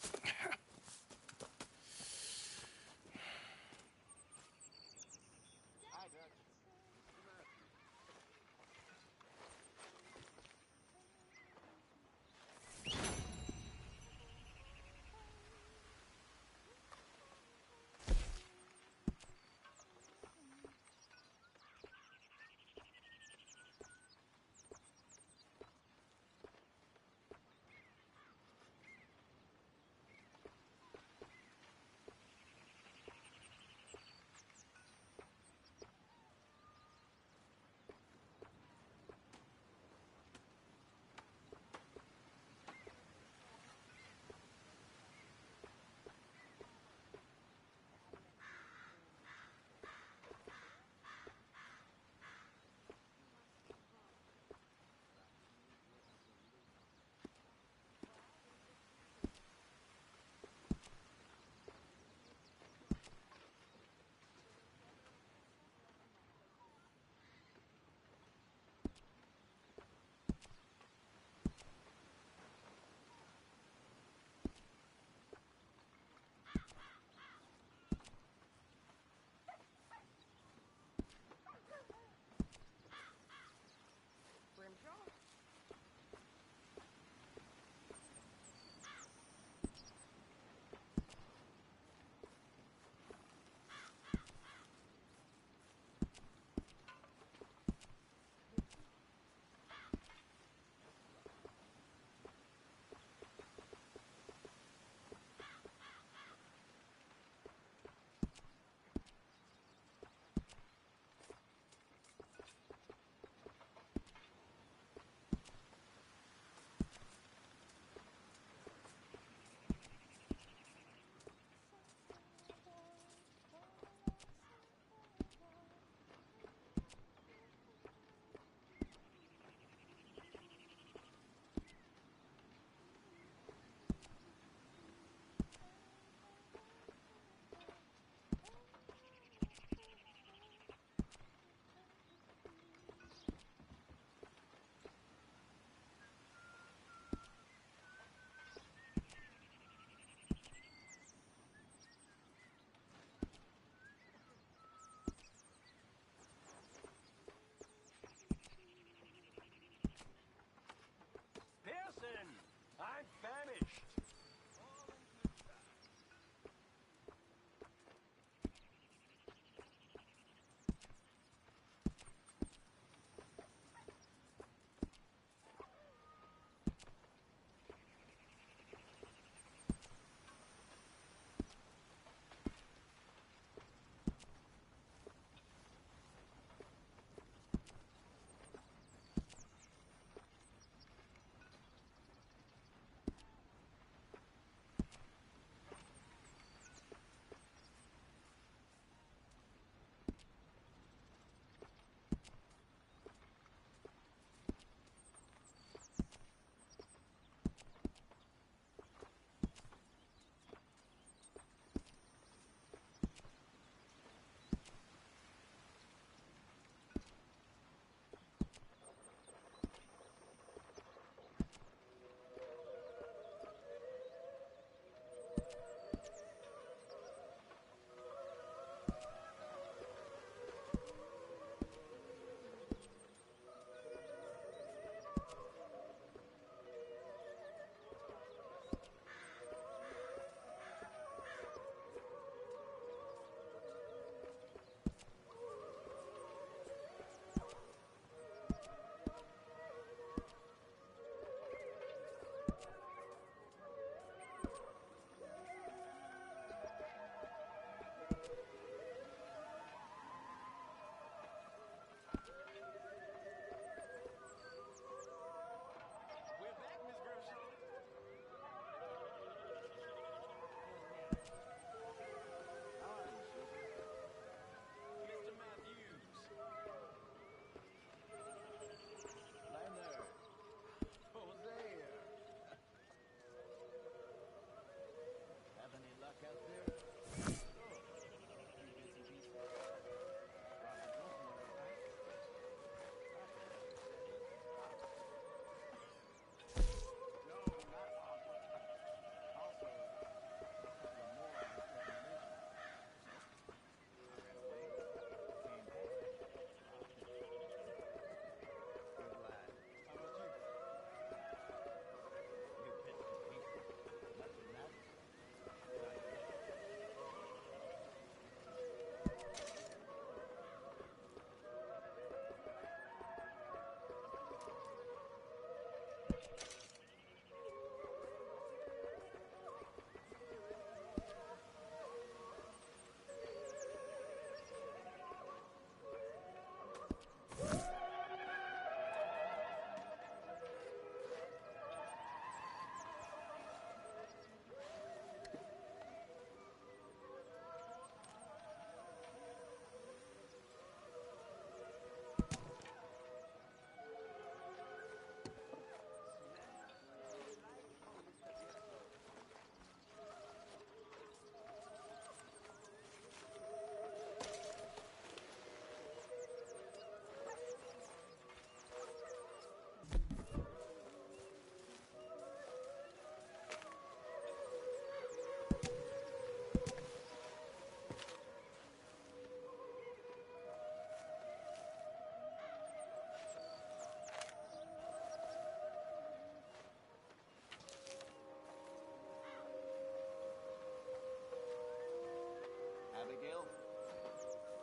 Abigail?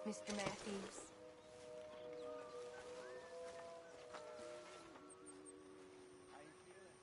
Mr. Matthews. How you feeling?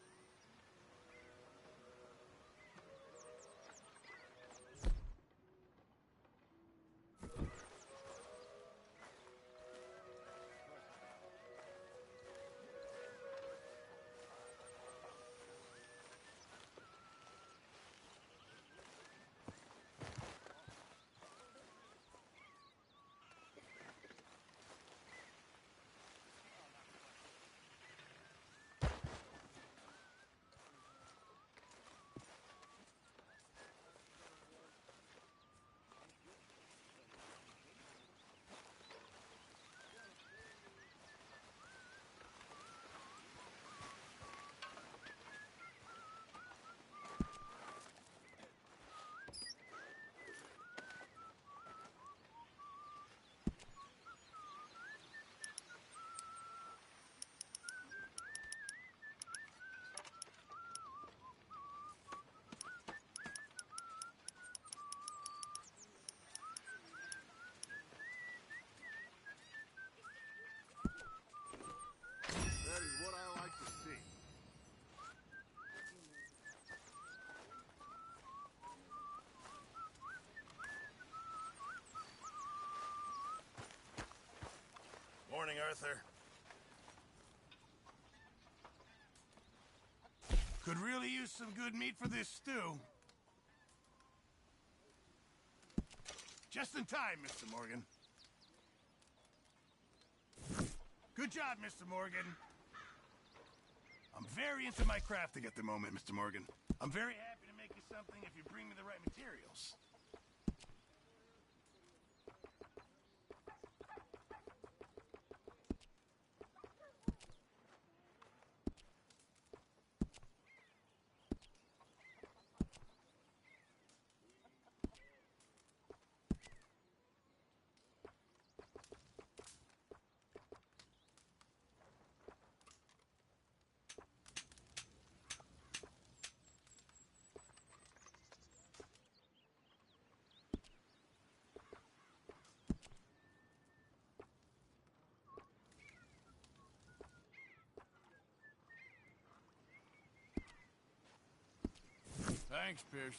That is what I like to see. Morning, Arthur. Could really use some good meat for this stew. Just in time, Mr. Morgan. Good job, Mr. Morgan. I'm very into my crafting at the moment, Mr. Morgan. I'm very happy to make you something if you bring me the right materials. Thanks, Pierce.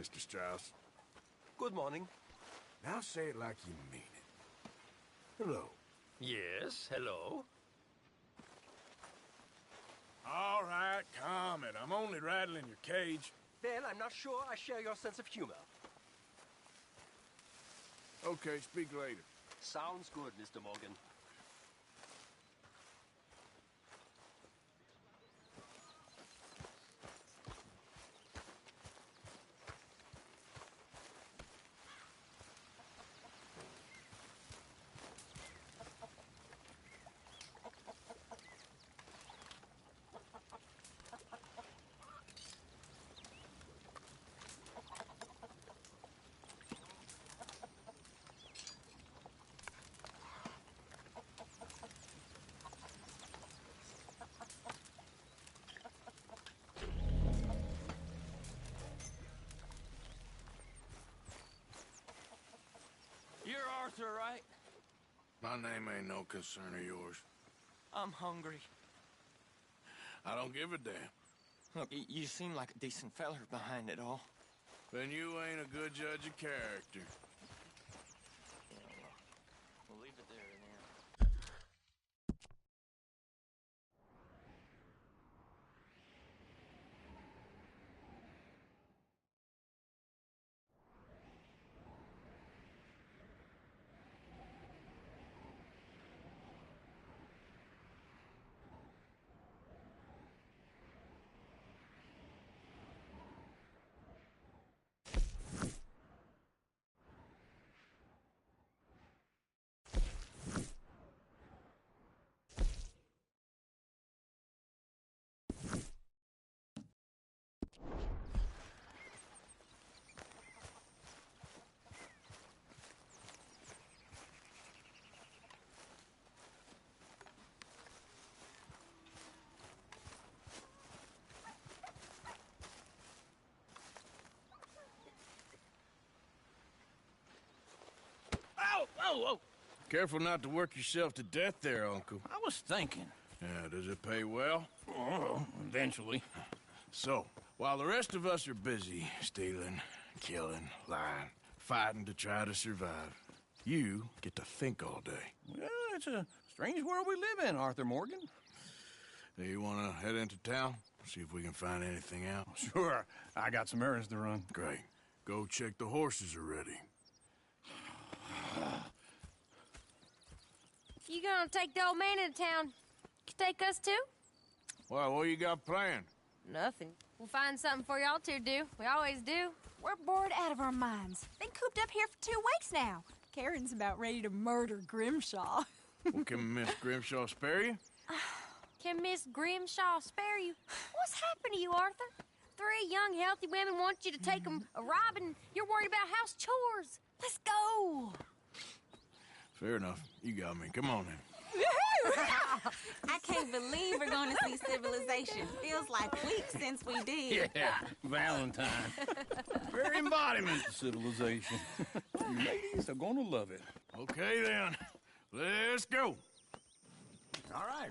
Mr. Strauss. Good morning. Now say it like you mean it. Hello. Yes, hello. All right, calm it. I'm only rattling your cage. Well, I'm not sure I share your sense of humor. Okay, speak later. Sounds good, Mr. Morgan. You're Arthur, right? My name ain't no concern of yours. I'm hungry. I don't give a damn. Look, you seem like a decent feller behind it all. Then you ain't a good judge of character. We'll leave it there then. Whoa! Careful not to work yourself to death there, Uncle. I was thinking. Yeah, does it pay well? Oh, eventually. So, while the rest of us are busy stealing, killing, lying, fighting to try to survive, you get to think all day. Well, it's a strange world we live in, Arthur Morgan. Hey, you want to head into town? See if we can find anything out? Sure. I got some errands to run. Great. Go check the horses are ready. You gonna take the old man into town? You take us too? Well, what you got planned? Nothing. We'll find something for y'all to do. We always do. We're bored out of our minds. Been cooped up here for 2 weeks now. Karen's about ready to murder Grimshaw. Well, can Miss Grimshaw spare you? Can Miss Grimshaw spare you? What's happened to you, Arthur? 3 young, healthy women want you to take them a robbing. You're worried about house chores. Let's go. Fair enough. You got me. Come on then. I can't believe we're going to see civilization. Feels like weeks since we did. Yeah, Valentine. Very embodiment of civilization. You ladies are going to love it. Okay, then. Let's go. All right.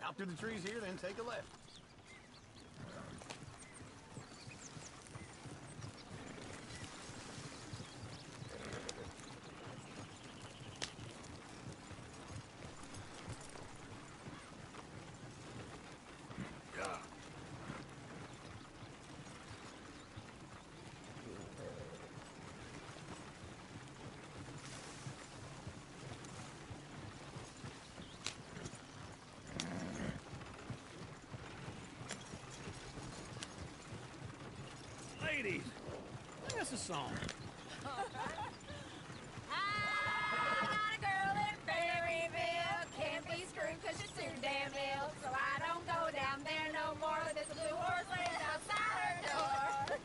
Out through the trees here, then take a left. Ladies, sing us a song. I got a girl in Berryville. Can't be screwed 'cause she's too damn ill. So I don't go down there no more. There's a blue horse laying outside her door.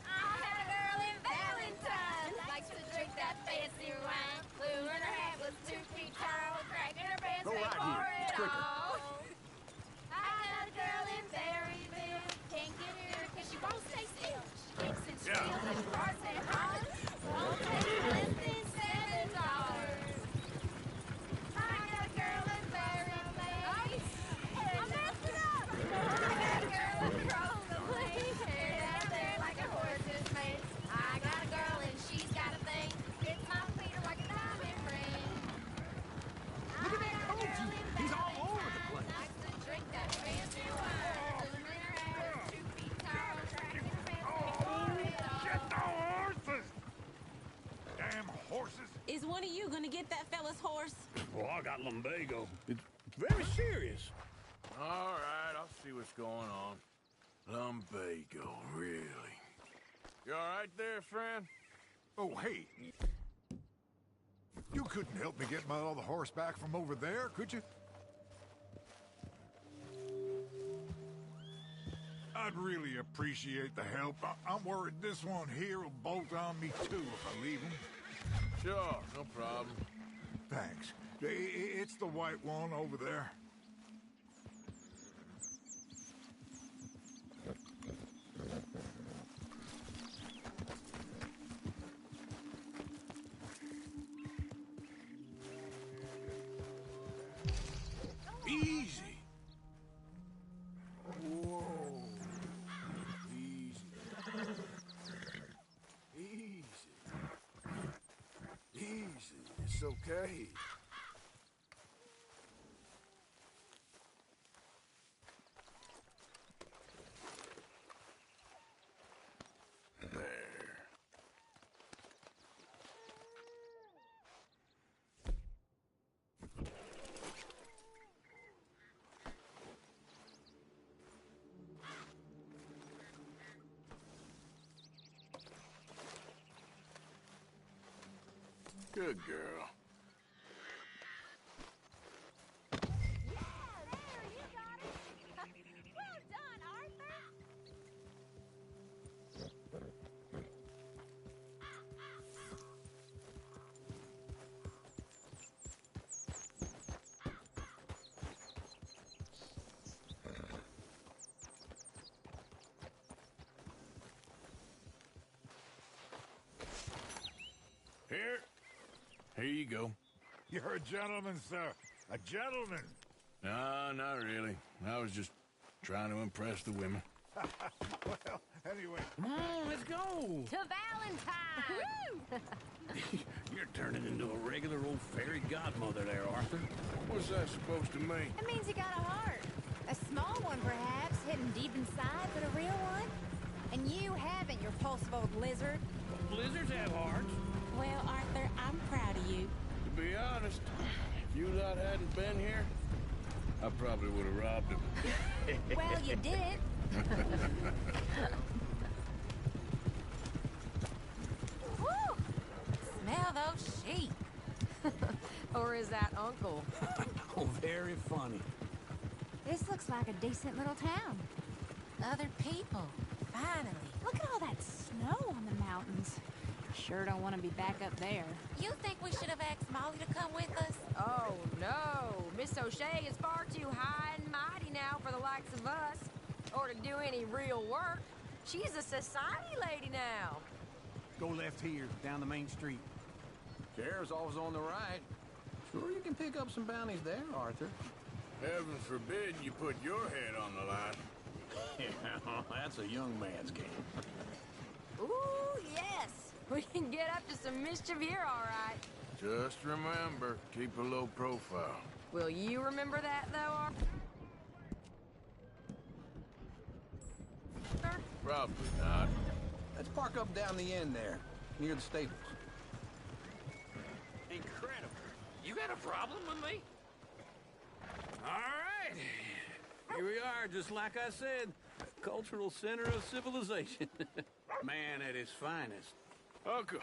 I had a girl in Valentine. Likes to drink that fancy wine. Blue in her hat was 2 feet tall. Crack in her pants, Go pay right for here. it It's quicker. all. I had a girl in Berryville. Can't get her 'cause she won't stay still. She kicks and squeals and farts and hollers. Won't take less than $7. I got a girl in Berryville. I messed it up. I got a girl across the plain. Hair down there like a horse's mane. I got a girl and she's got a thing. It's my feet are like a diamond ring. Look at that coach. He's all over the place. Likes to drink that fancy wine. Blue in her hair, 2 feet tall. Crack in her pants, pay for it all. Get the horses! Damn horses! Is one of you going to get that fella's horse? Well, I got lumbago. It's very serious. All right, I'll see what's going on. Lumbago, really? You all right there, friend? Oh, hey. You couldn't help me get my other horse back from over there, could you? I'd really appreciate the help. I'm worried this one here will bolt on me too if I leave him. Sure, no problem. Thanks. It's the white one over there. Easy. Whoa. Easy. Easy. Easy. It's okay. There. Good girl. Well done, Arthur. Here. Here you go. You're a gentleman, sir. A gentleman. No, not really. I was just trying to impress the women. Well, anyway. Come on, let's go. To Valentine! You're turning into a regular old fairy godmother there, Arthur. What's that supposed to mean? It means you got a heart. A small one, perhaps, hidden deep inside, but a real one. And you haven't, you repulsive old lizard. Blizzards have hearts. Well, Arthur, I'm proud of you. To be honest, if you lot hadn't been here, I probably would have robbed him. Well, you did. Woo! Smell those sheep. Or is that Uncle? Oh, very funny. This looks like a decent little town. Other people. Finally. Look at all that snow on the mountains. Sure don't want to be back up there. You think we should have asked Molly to come with us? Oh, no. Miss O'Shea is far too high and mighty now for the likes of us. Or to do any real work. She's a society lady now. Go left here, down the main street. Sheriff's office on the right. Sure you can pick up some bounties there, Arthur. Heaven forbid you put your head on the line. Yeah, that's a young man's game. Ooh, yes. We can get up to some mischief here, all right. Just remember, keep a low profile. Will you remember that, though, Arthur? Probably not. Let's park up down the end there, near the stables. Incredible. You got a problem with me? All right. Here we are, just like I said. Cultural center of civilization. Man at his finest. Uncle,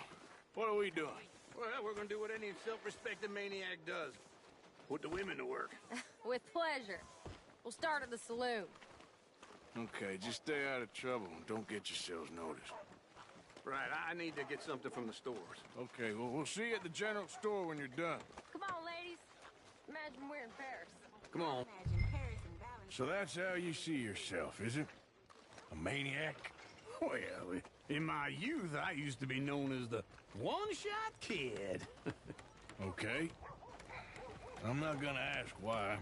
what are we doing? Well, we're gonna do what any self-respecting maniac does. Put the women to work. With pleasure. We'll start at the saloon. Okay, just stay out of trouble and don't get yourselves noticed. Right, I need to get something from the stores. Okay, well, we'll see you at the general store when you're done. Come on, ladies. Imagine we're in Paris. Come on. Imagine Paris and Valentine. So that's how you see yourself, is it? A maniac? Well, in my youth, I used to be known as the one-shot kid. Okay. I'm not gonna ask why.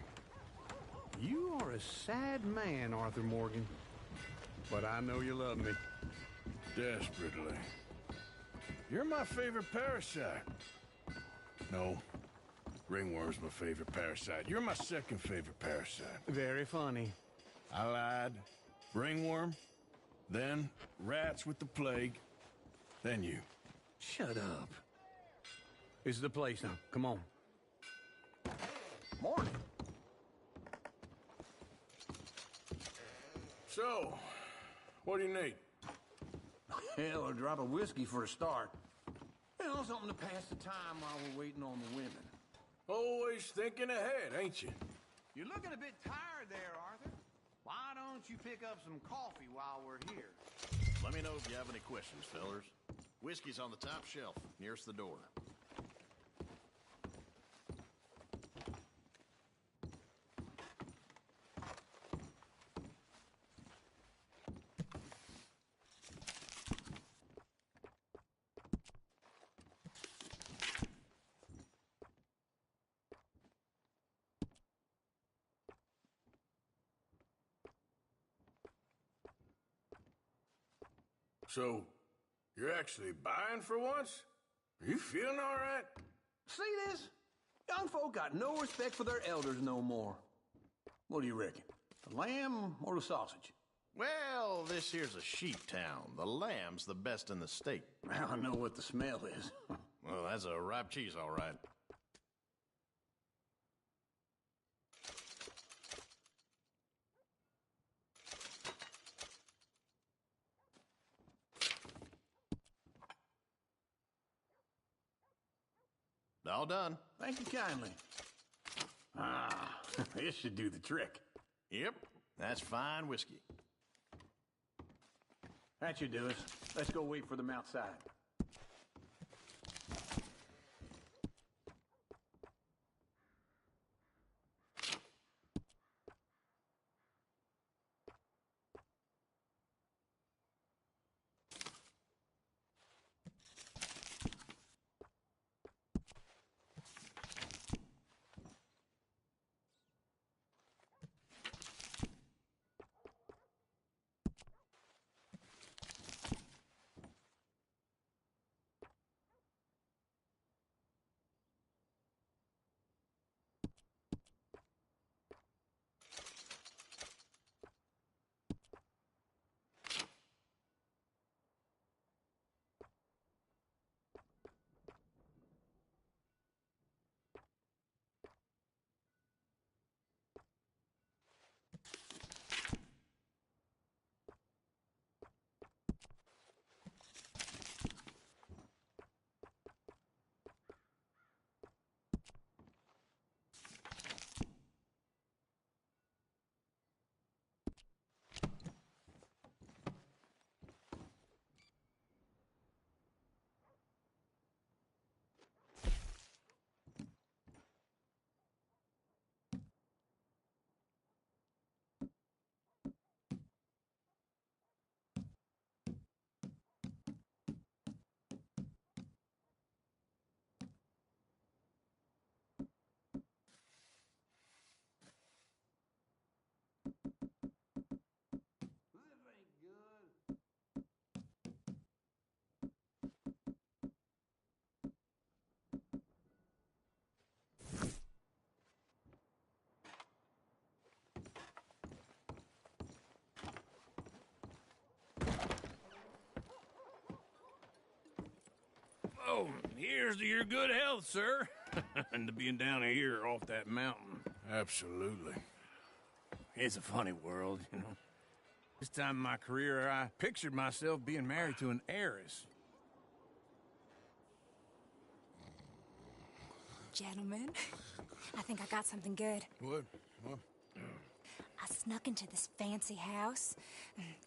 You are a sad man, Arthur Morgan. But I know you love me. Desperately. You're my favorite parasite. No. Ringworm's my favorite parasite. You're my second favorite parasite. Very funny. I lied. Ringworm. Then rats with the plague. Then you. Shut up. This is the place now. Come on. Morning. So, what do you need? Hell, a drop of whiskey for a start. You know, something to pass the time while we're waiting on the women. Always thinking ahead, ain't you? You're looking a bit tired there, Arthur. Why don't you pick up some coffee while we're here? Let me know if you have any questions, fellers. Whiskey's on the top shelf, nearest the door. So, you're actually buying for once? Are you feeling all right? See this? Young folk got no respect for their elders no more. What do you reckon? The lamb or the sausage? Well, this here's a sheep town. The lamb's the best in the state. Well, I know what the smell is. Well, that's a ripe cheese, all right. All done. Thank you kindly. Ah, this should do the trick. Yep, that's fine whiskey. That should do us. Let's go wait for them outside. So, here's to your good health, sir. And to being down here off that mountain. Absolutely. It's a funny world, you know. This time in my career, I pictured myself being married to an heiress. Gentlemen, I think I got something good. What? I snuck into this fancy house,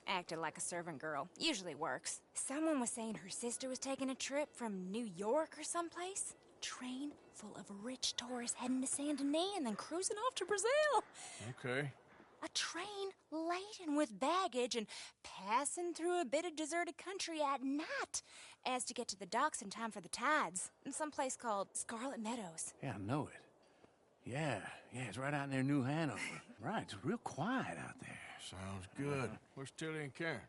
acted like a servant girl. Usually works. Someone was saying her sister was taking a trip from New York or someplace. Train full of rich tourists heading to Saint Denis and then cruising off to Brazil. Okay. A train laden with baggage and passing through a bit of deserted country at night as to get to the docks in time for the tides in some place called Scarlet Meadows. Yeah, I know it. Yeah, it's right out near New Hanover. Right, it's real quiet out there. Sounds good. Where's Tilly and Karen?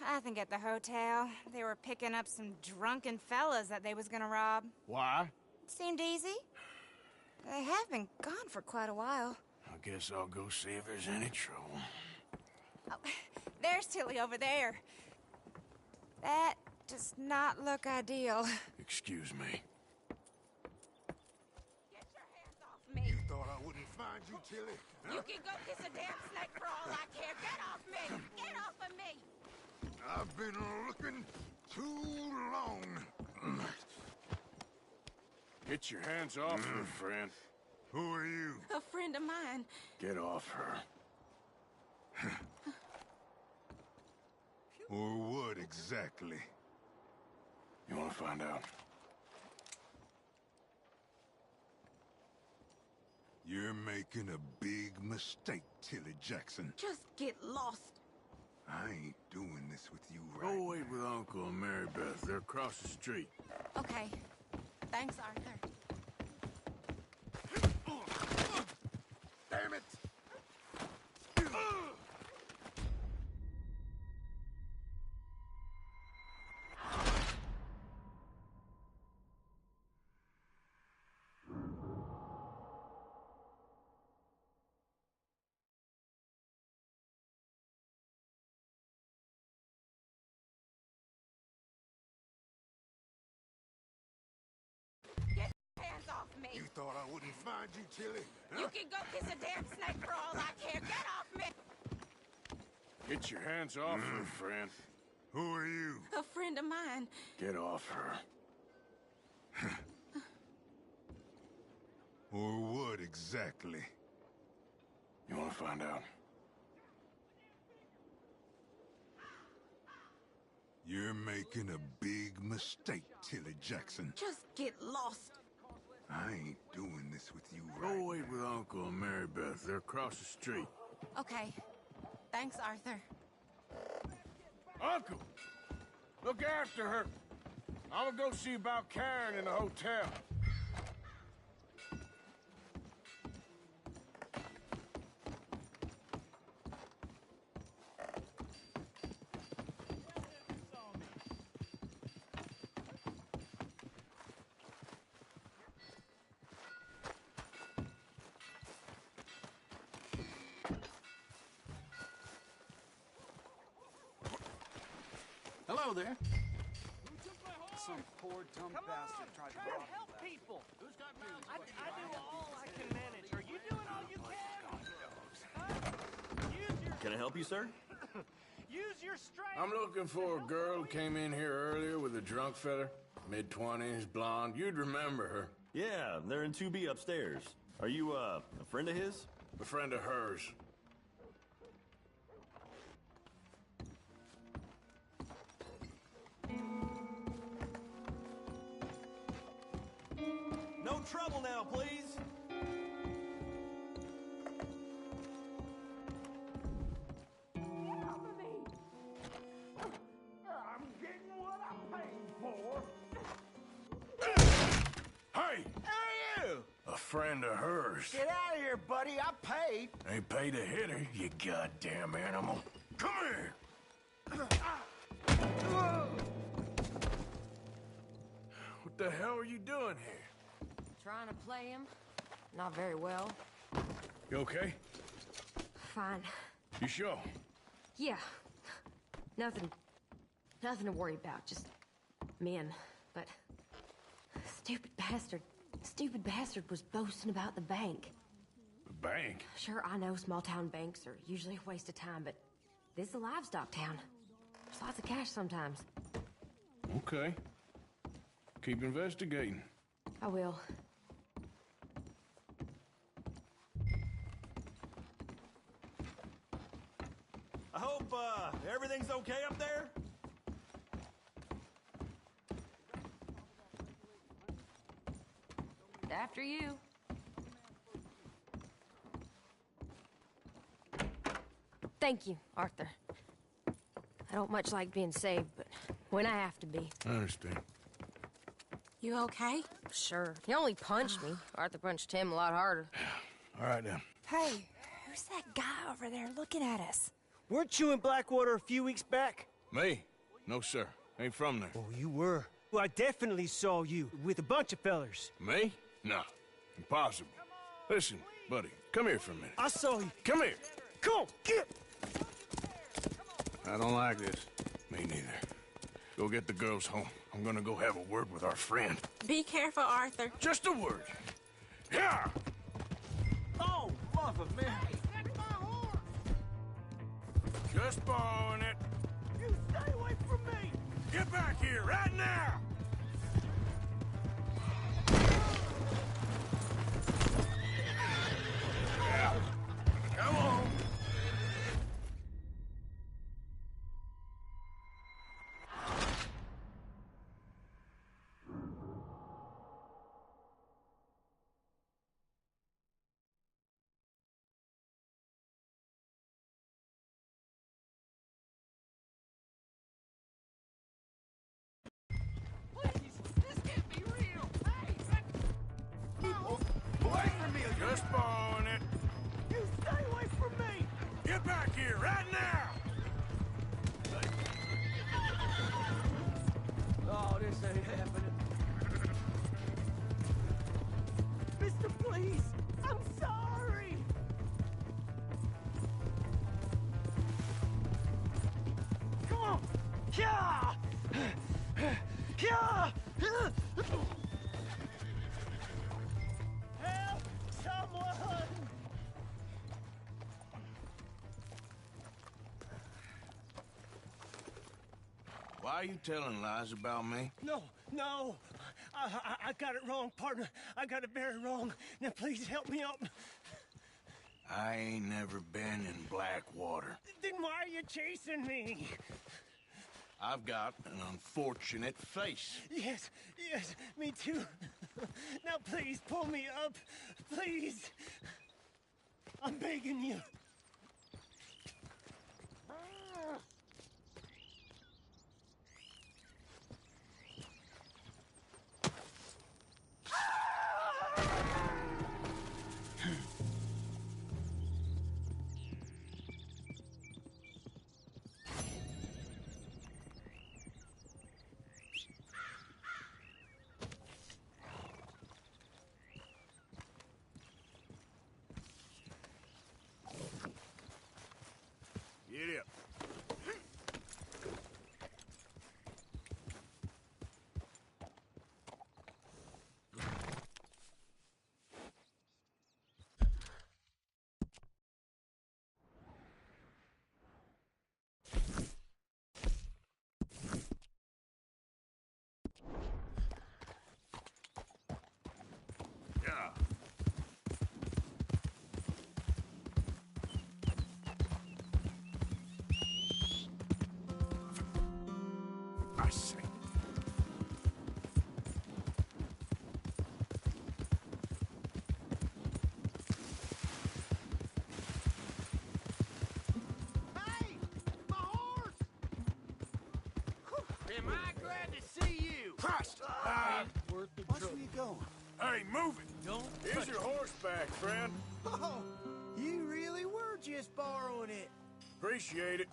I think at the hotel. They were picking up some drunken fellas that they was gonna rob. Why? Seemed easy. They have been gone for quite a while. I guess I'll go see if there's any trouble. Oh, there's Tilly over there. That does not look ideal. Excuse me. Get your hands off me. You thought I wouldn't find you, Tilly? You can go kiss a damn snake for all I care. Get off me! Get off of me! I've been looking too long. Get your hands off her, friend. Who are you? A friend of mine. Get off her. Or what exactly? You want to find out? You're making a big mistake, Tilly Jackson. Just get lost. I ain't doing this with you Go right wait with Uncle and Mary Beth. They're across the street. Okay. Thanks, Arthur. Damn it! Hands off me! You thought I wouldn't find you, Tilly? You can go kiss a damn snake for all I care. Get off me! Get your hands off her, friend. Who are you? A friend of mine. Get off her. Or what exactly? You want to find out? You're making a big mistake, Tilly Jackson. Just get lost. I ain't doing this with you Go right wait with Uncle and Mary Beth. They're across the street. Okay. Thanks, Arthur. Uncle! Look after her. I'm gonna go see about Karen in the hotel. Hello there. Some poor dumb bastard tried to rob help people. Who's got mouths? I do all I can manage. Are you doing all you can? Can I help you, sir? Use your strength. I'm looking for a girl who came in here earlier with a drunk fella. Mid-20s, blonde. You'd remember her. Yeah, they're in 2B upstairs. Are you, a friend of his? A friend of hers. No trouble now, please. I'm getting what I paid for. Hey! Who are you? A friend of hers. Get out of here, buddy. I paid. Ain't paid to hit her, you goddamn animal. Come here! What the hell are you doing here? Trying to play him. Not very well. You okay? Fine. You sure? Yeah. Nothing to worry about. Just men. But Stupid bastard was boasting about the bank. The bank? Sure, I know small town banks are usually a waste of time, but this is a livestock town. There's lots of cash sometimes. Okay. Keep investigating. I will. I hope, everything's okay up there? After you. Thank you, Arthur. I don't much like being saved, but when I have to be. I understand. You okay? Sure. He only punched me. Arthur punched him a lot harder. All right, then. Hey, who's that guy over there looking at us? Weren't you in Blackwater a few weeks back? Me? No, sir. Ain't from there. Oh, you were. Well, I definitely saw you with a bunch of fellers. Me? No. Impossible. Listen, buddy, come here for a minute. I saw you. Come here. Come on, get! I don't like this. Me neither. Go get the girls home. I'm gonna go have a word with our friend. Be careful, Arthur. Just a word. Yeah! Oh, mother, man. Hey, that's my horse! Just borrowing it. You stay away from me! Get back here, right now! Yeah. Come on. Away from me! Just borrowing it. You stay away from me! Get back here, right now! Oh, this ain't happening. Mister, please! I'm sorry! Come on! Yeah! Yeah! Help! Someone! Why are you telling lies about me? No, no! I got it wrong, partner. I got it very wrong. Now, please help me up. I ain't never been in Blackwater. Then why are you chasing me? I've got an unfortunate face. Yes, yes, me too. Now, please, pull me up. Please. I'm begging you. Get up. Yeah. I say. Hey! My horse! Am I glad to see you? Christ! Worth the trouble. Where you going? Hey, move it! Don't Here's your horseback, friend. Oh, you really were just borrowing it. Appreciate it.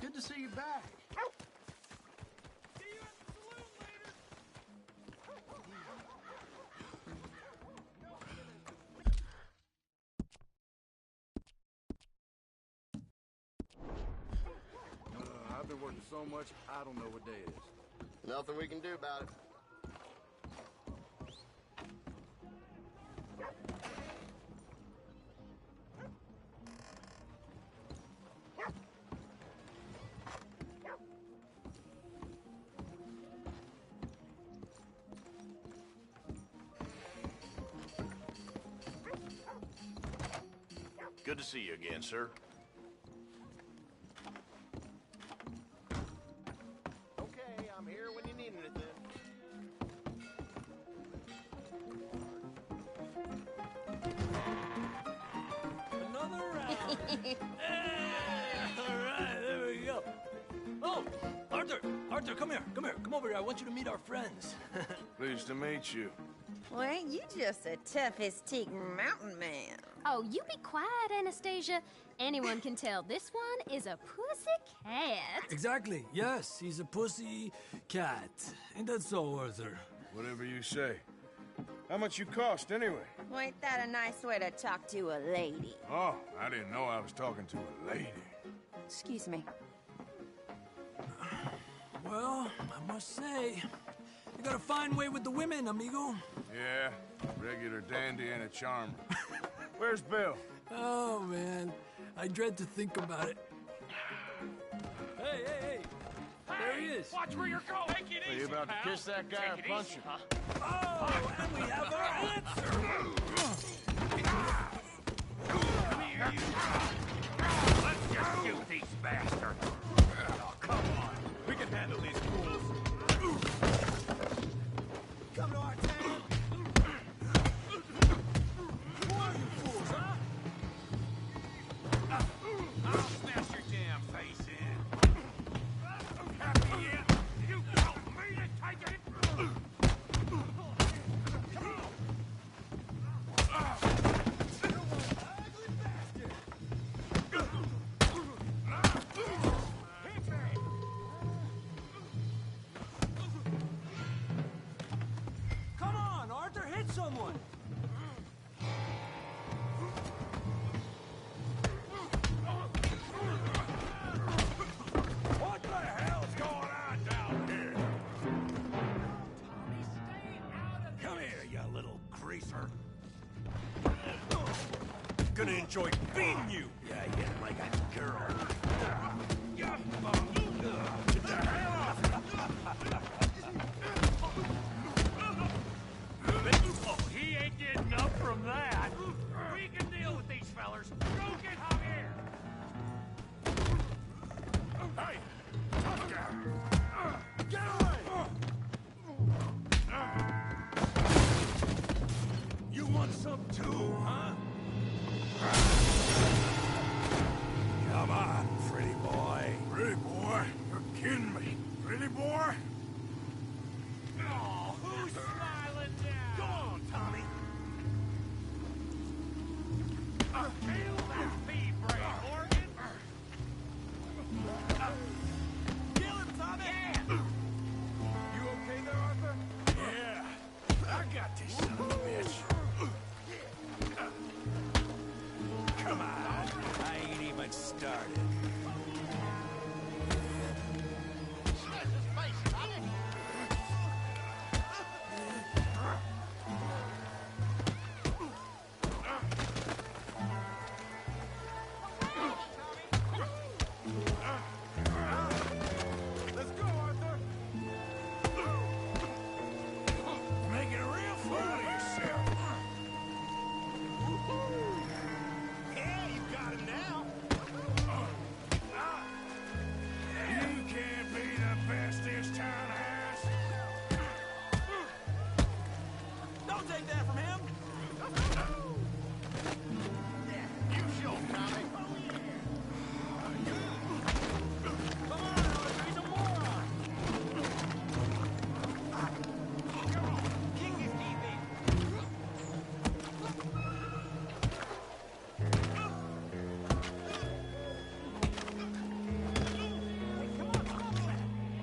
Good to see you back. brother working so much, I don't know what day it is. Nothing we can do about it. Good to see you again, sir. Okay, I'm here when you need anything. Another round. Hey! All right, there we go. Oh, Arthur, come here, come over here. I want you to meet our friends. Pleased to meet you. Well, ain't you just a toughest-teak mountain man? Oh, you be quiet, Anastasia. Anyone can tell this one is a pussy cat. Exactly. Yes, he's a pussy cat. Ain't that so, Arthur? Whatever you say. How much you cost, anyway? Well, ain't that a nice way to talk to a lady? Oh, I didn't know I was talking to a lady. Excuse me. Well, I must say, you got a fine way with the women, amigo. Yeah, regular dandy and a charmer. Where's Bill? Oh, man. I dread to think about it. Hey! There he is. Watch where you're going. Take it Are you easy, about to pal. kiss that guy or Take it punch easy, him? huh? Oh, and we have our answer. Come here, you. Let's just shoot these bastards. Oh, come on. We can handle these fools. Come to our town. Who are you fools, huh? I'll smash your damn face in. Happy yet? You told me to take it. Come Come on, Arthur, hit someone. What the hell's going on down here? Come here, you little greaser. Gonna enjoy beating you. Yeah, like a girl. Get the hell off! Oh, he ain't getting up from that. We can deal with these fellers. Go get Javier. Hey, tough guy. Get away! You want some too, huh? Come on, pretty boy. Pretty boy? You're kidding me. Pretty boy? Oh, who's smiling now? Go on, Tommy. Kill that pea-brain, Morgan. Kill him, Tommy. Yeah. You okay there, Arthur? Yeah, I got this son of a bitch. Come on, I ain't even started. Let's go, Arthur! Making a real fool of yourself. Yeah, you got him now. You can't be the best this town has. Don't take that from him. You show him, Tommy. Come on, Arthur, he's a moron. Come on, kick his teeth in.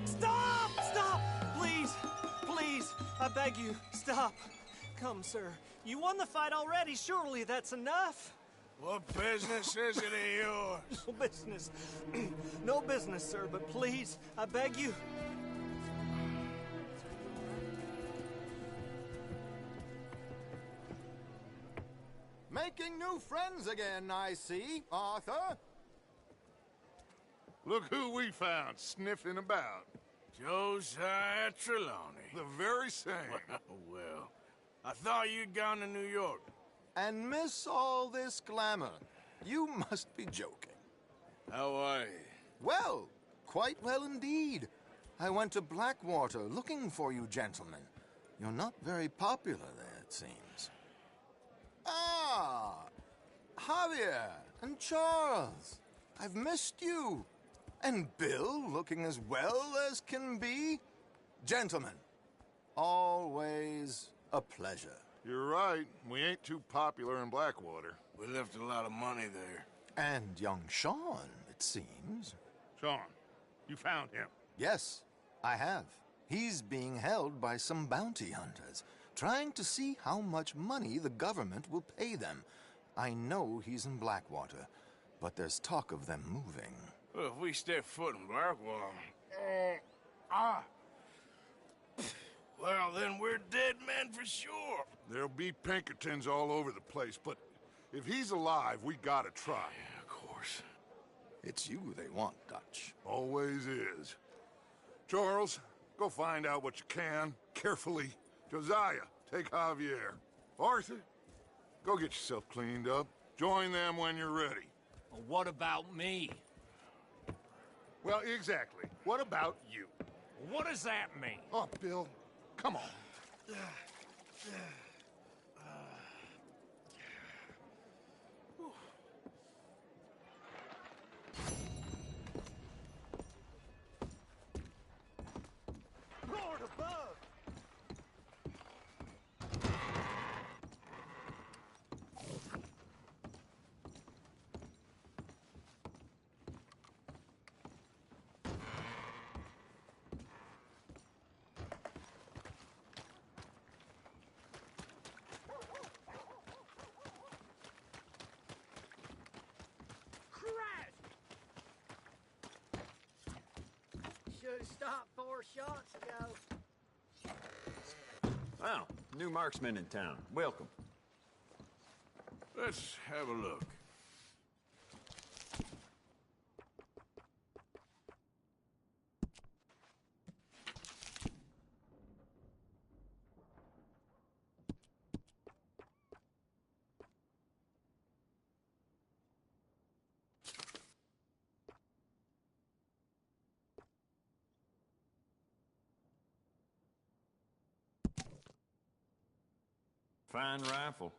Stop! Stop! Please! Please! I beg you, stop. Come, sir. You won the fight already. Surely that's enough. What business is it of yours? No business. No business, sir, but please, I beg you. Making new friends again, I see, Arthur. Look who we found sniffing about. Josiah Trelawney. The very same. Well, I thought you'd gone to New York. And miss all this glamour. You must be joking. How are you? Well, quite well indeed. I went to Blackwater looking for you gentlemen. You're not very popular there, it seems. Ah! Javier and Charles. I've missed you. And Bill looking as well as can be. Gentlemen, always a pleasure. You're right. We ain't too popular in Blackwater. We left a lot of money there. And young Sean, it seems. Sean, you found him? Yes, I have. He's being held by some bounty hunters, trying to see how much money the government will pay them. I know he's in Blackwater, but there's talk of them moving. Well, if we step foot in Blackwater... Well, then we're dead men for sure. There'll be Pinkertons all over the place, but if he's alive, we gotta try. Yeah, of course. It's you they want, Dutch. Always is. Charles, go find out what you can, carefully. Josiah, take Javier. Arthur, go get yourself cleaned up. Join them when you're ready. Well, what about me? Well, exactly. What about you? What does that mean? Oh, Bill, come on. Lord above! Should have stopped 4 shots ago. Wow, new marksman in town. Welcome. Let's have a look. Fine rifle.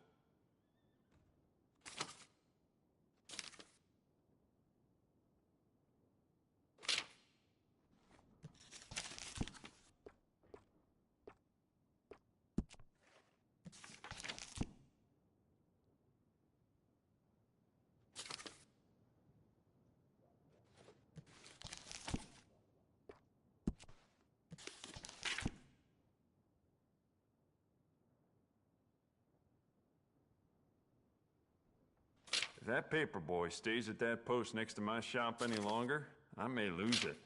If that paper boy stays at that post next to my shop any longer, I may lose it.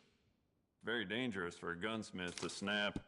Very dangerous for a gunsmith to snap.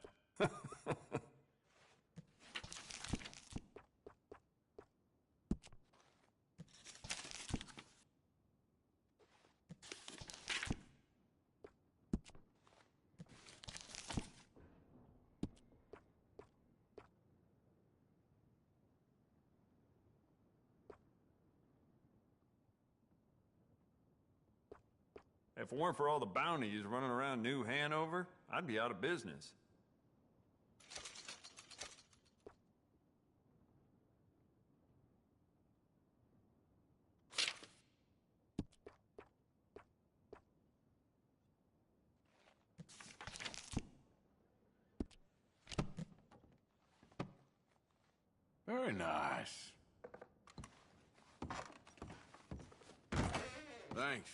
If it weren't for all the bounties running around New Hanover, I'd be out of business. Very nice. Thanks.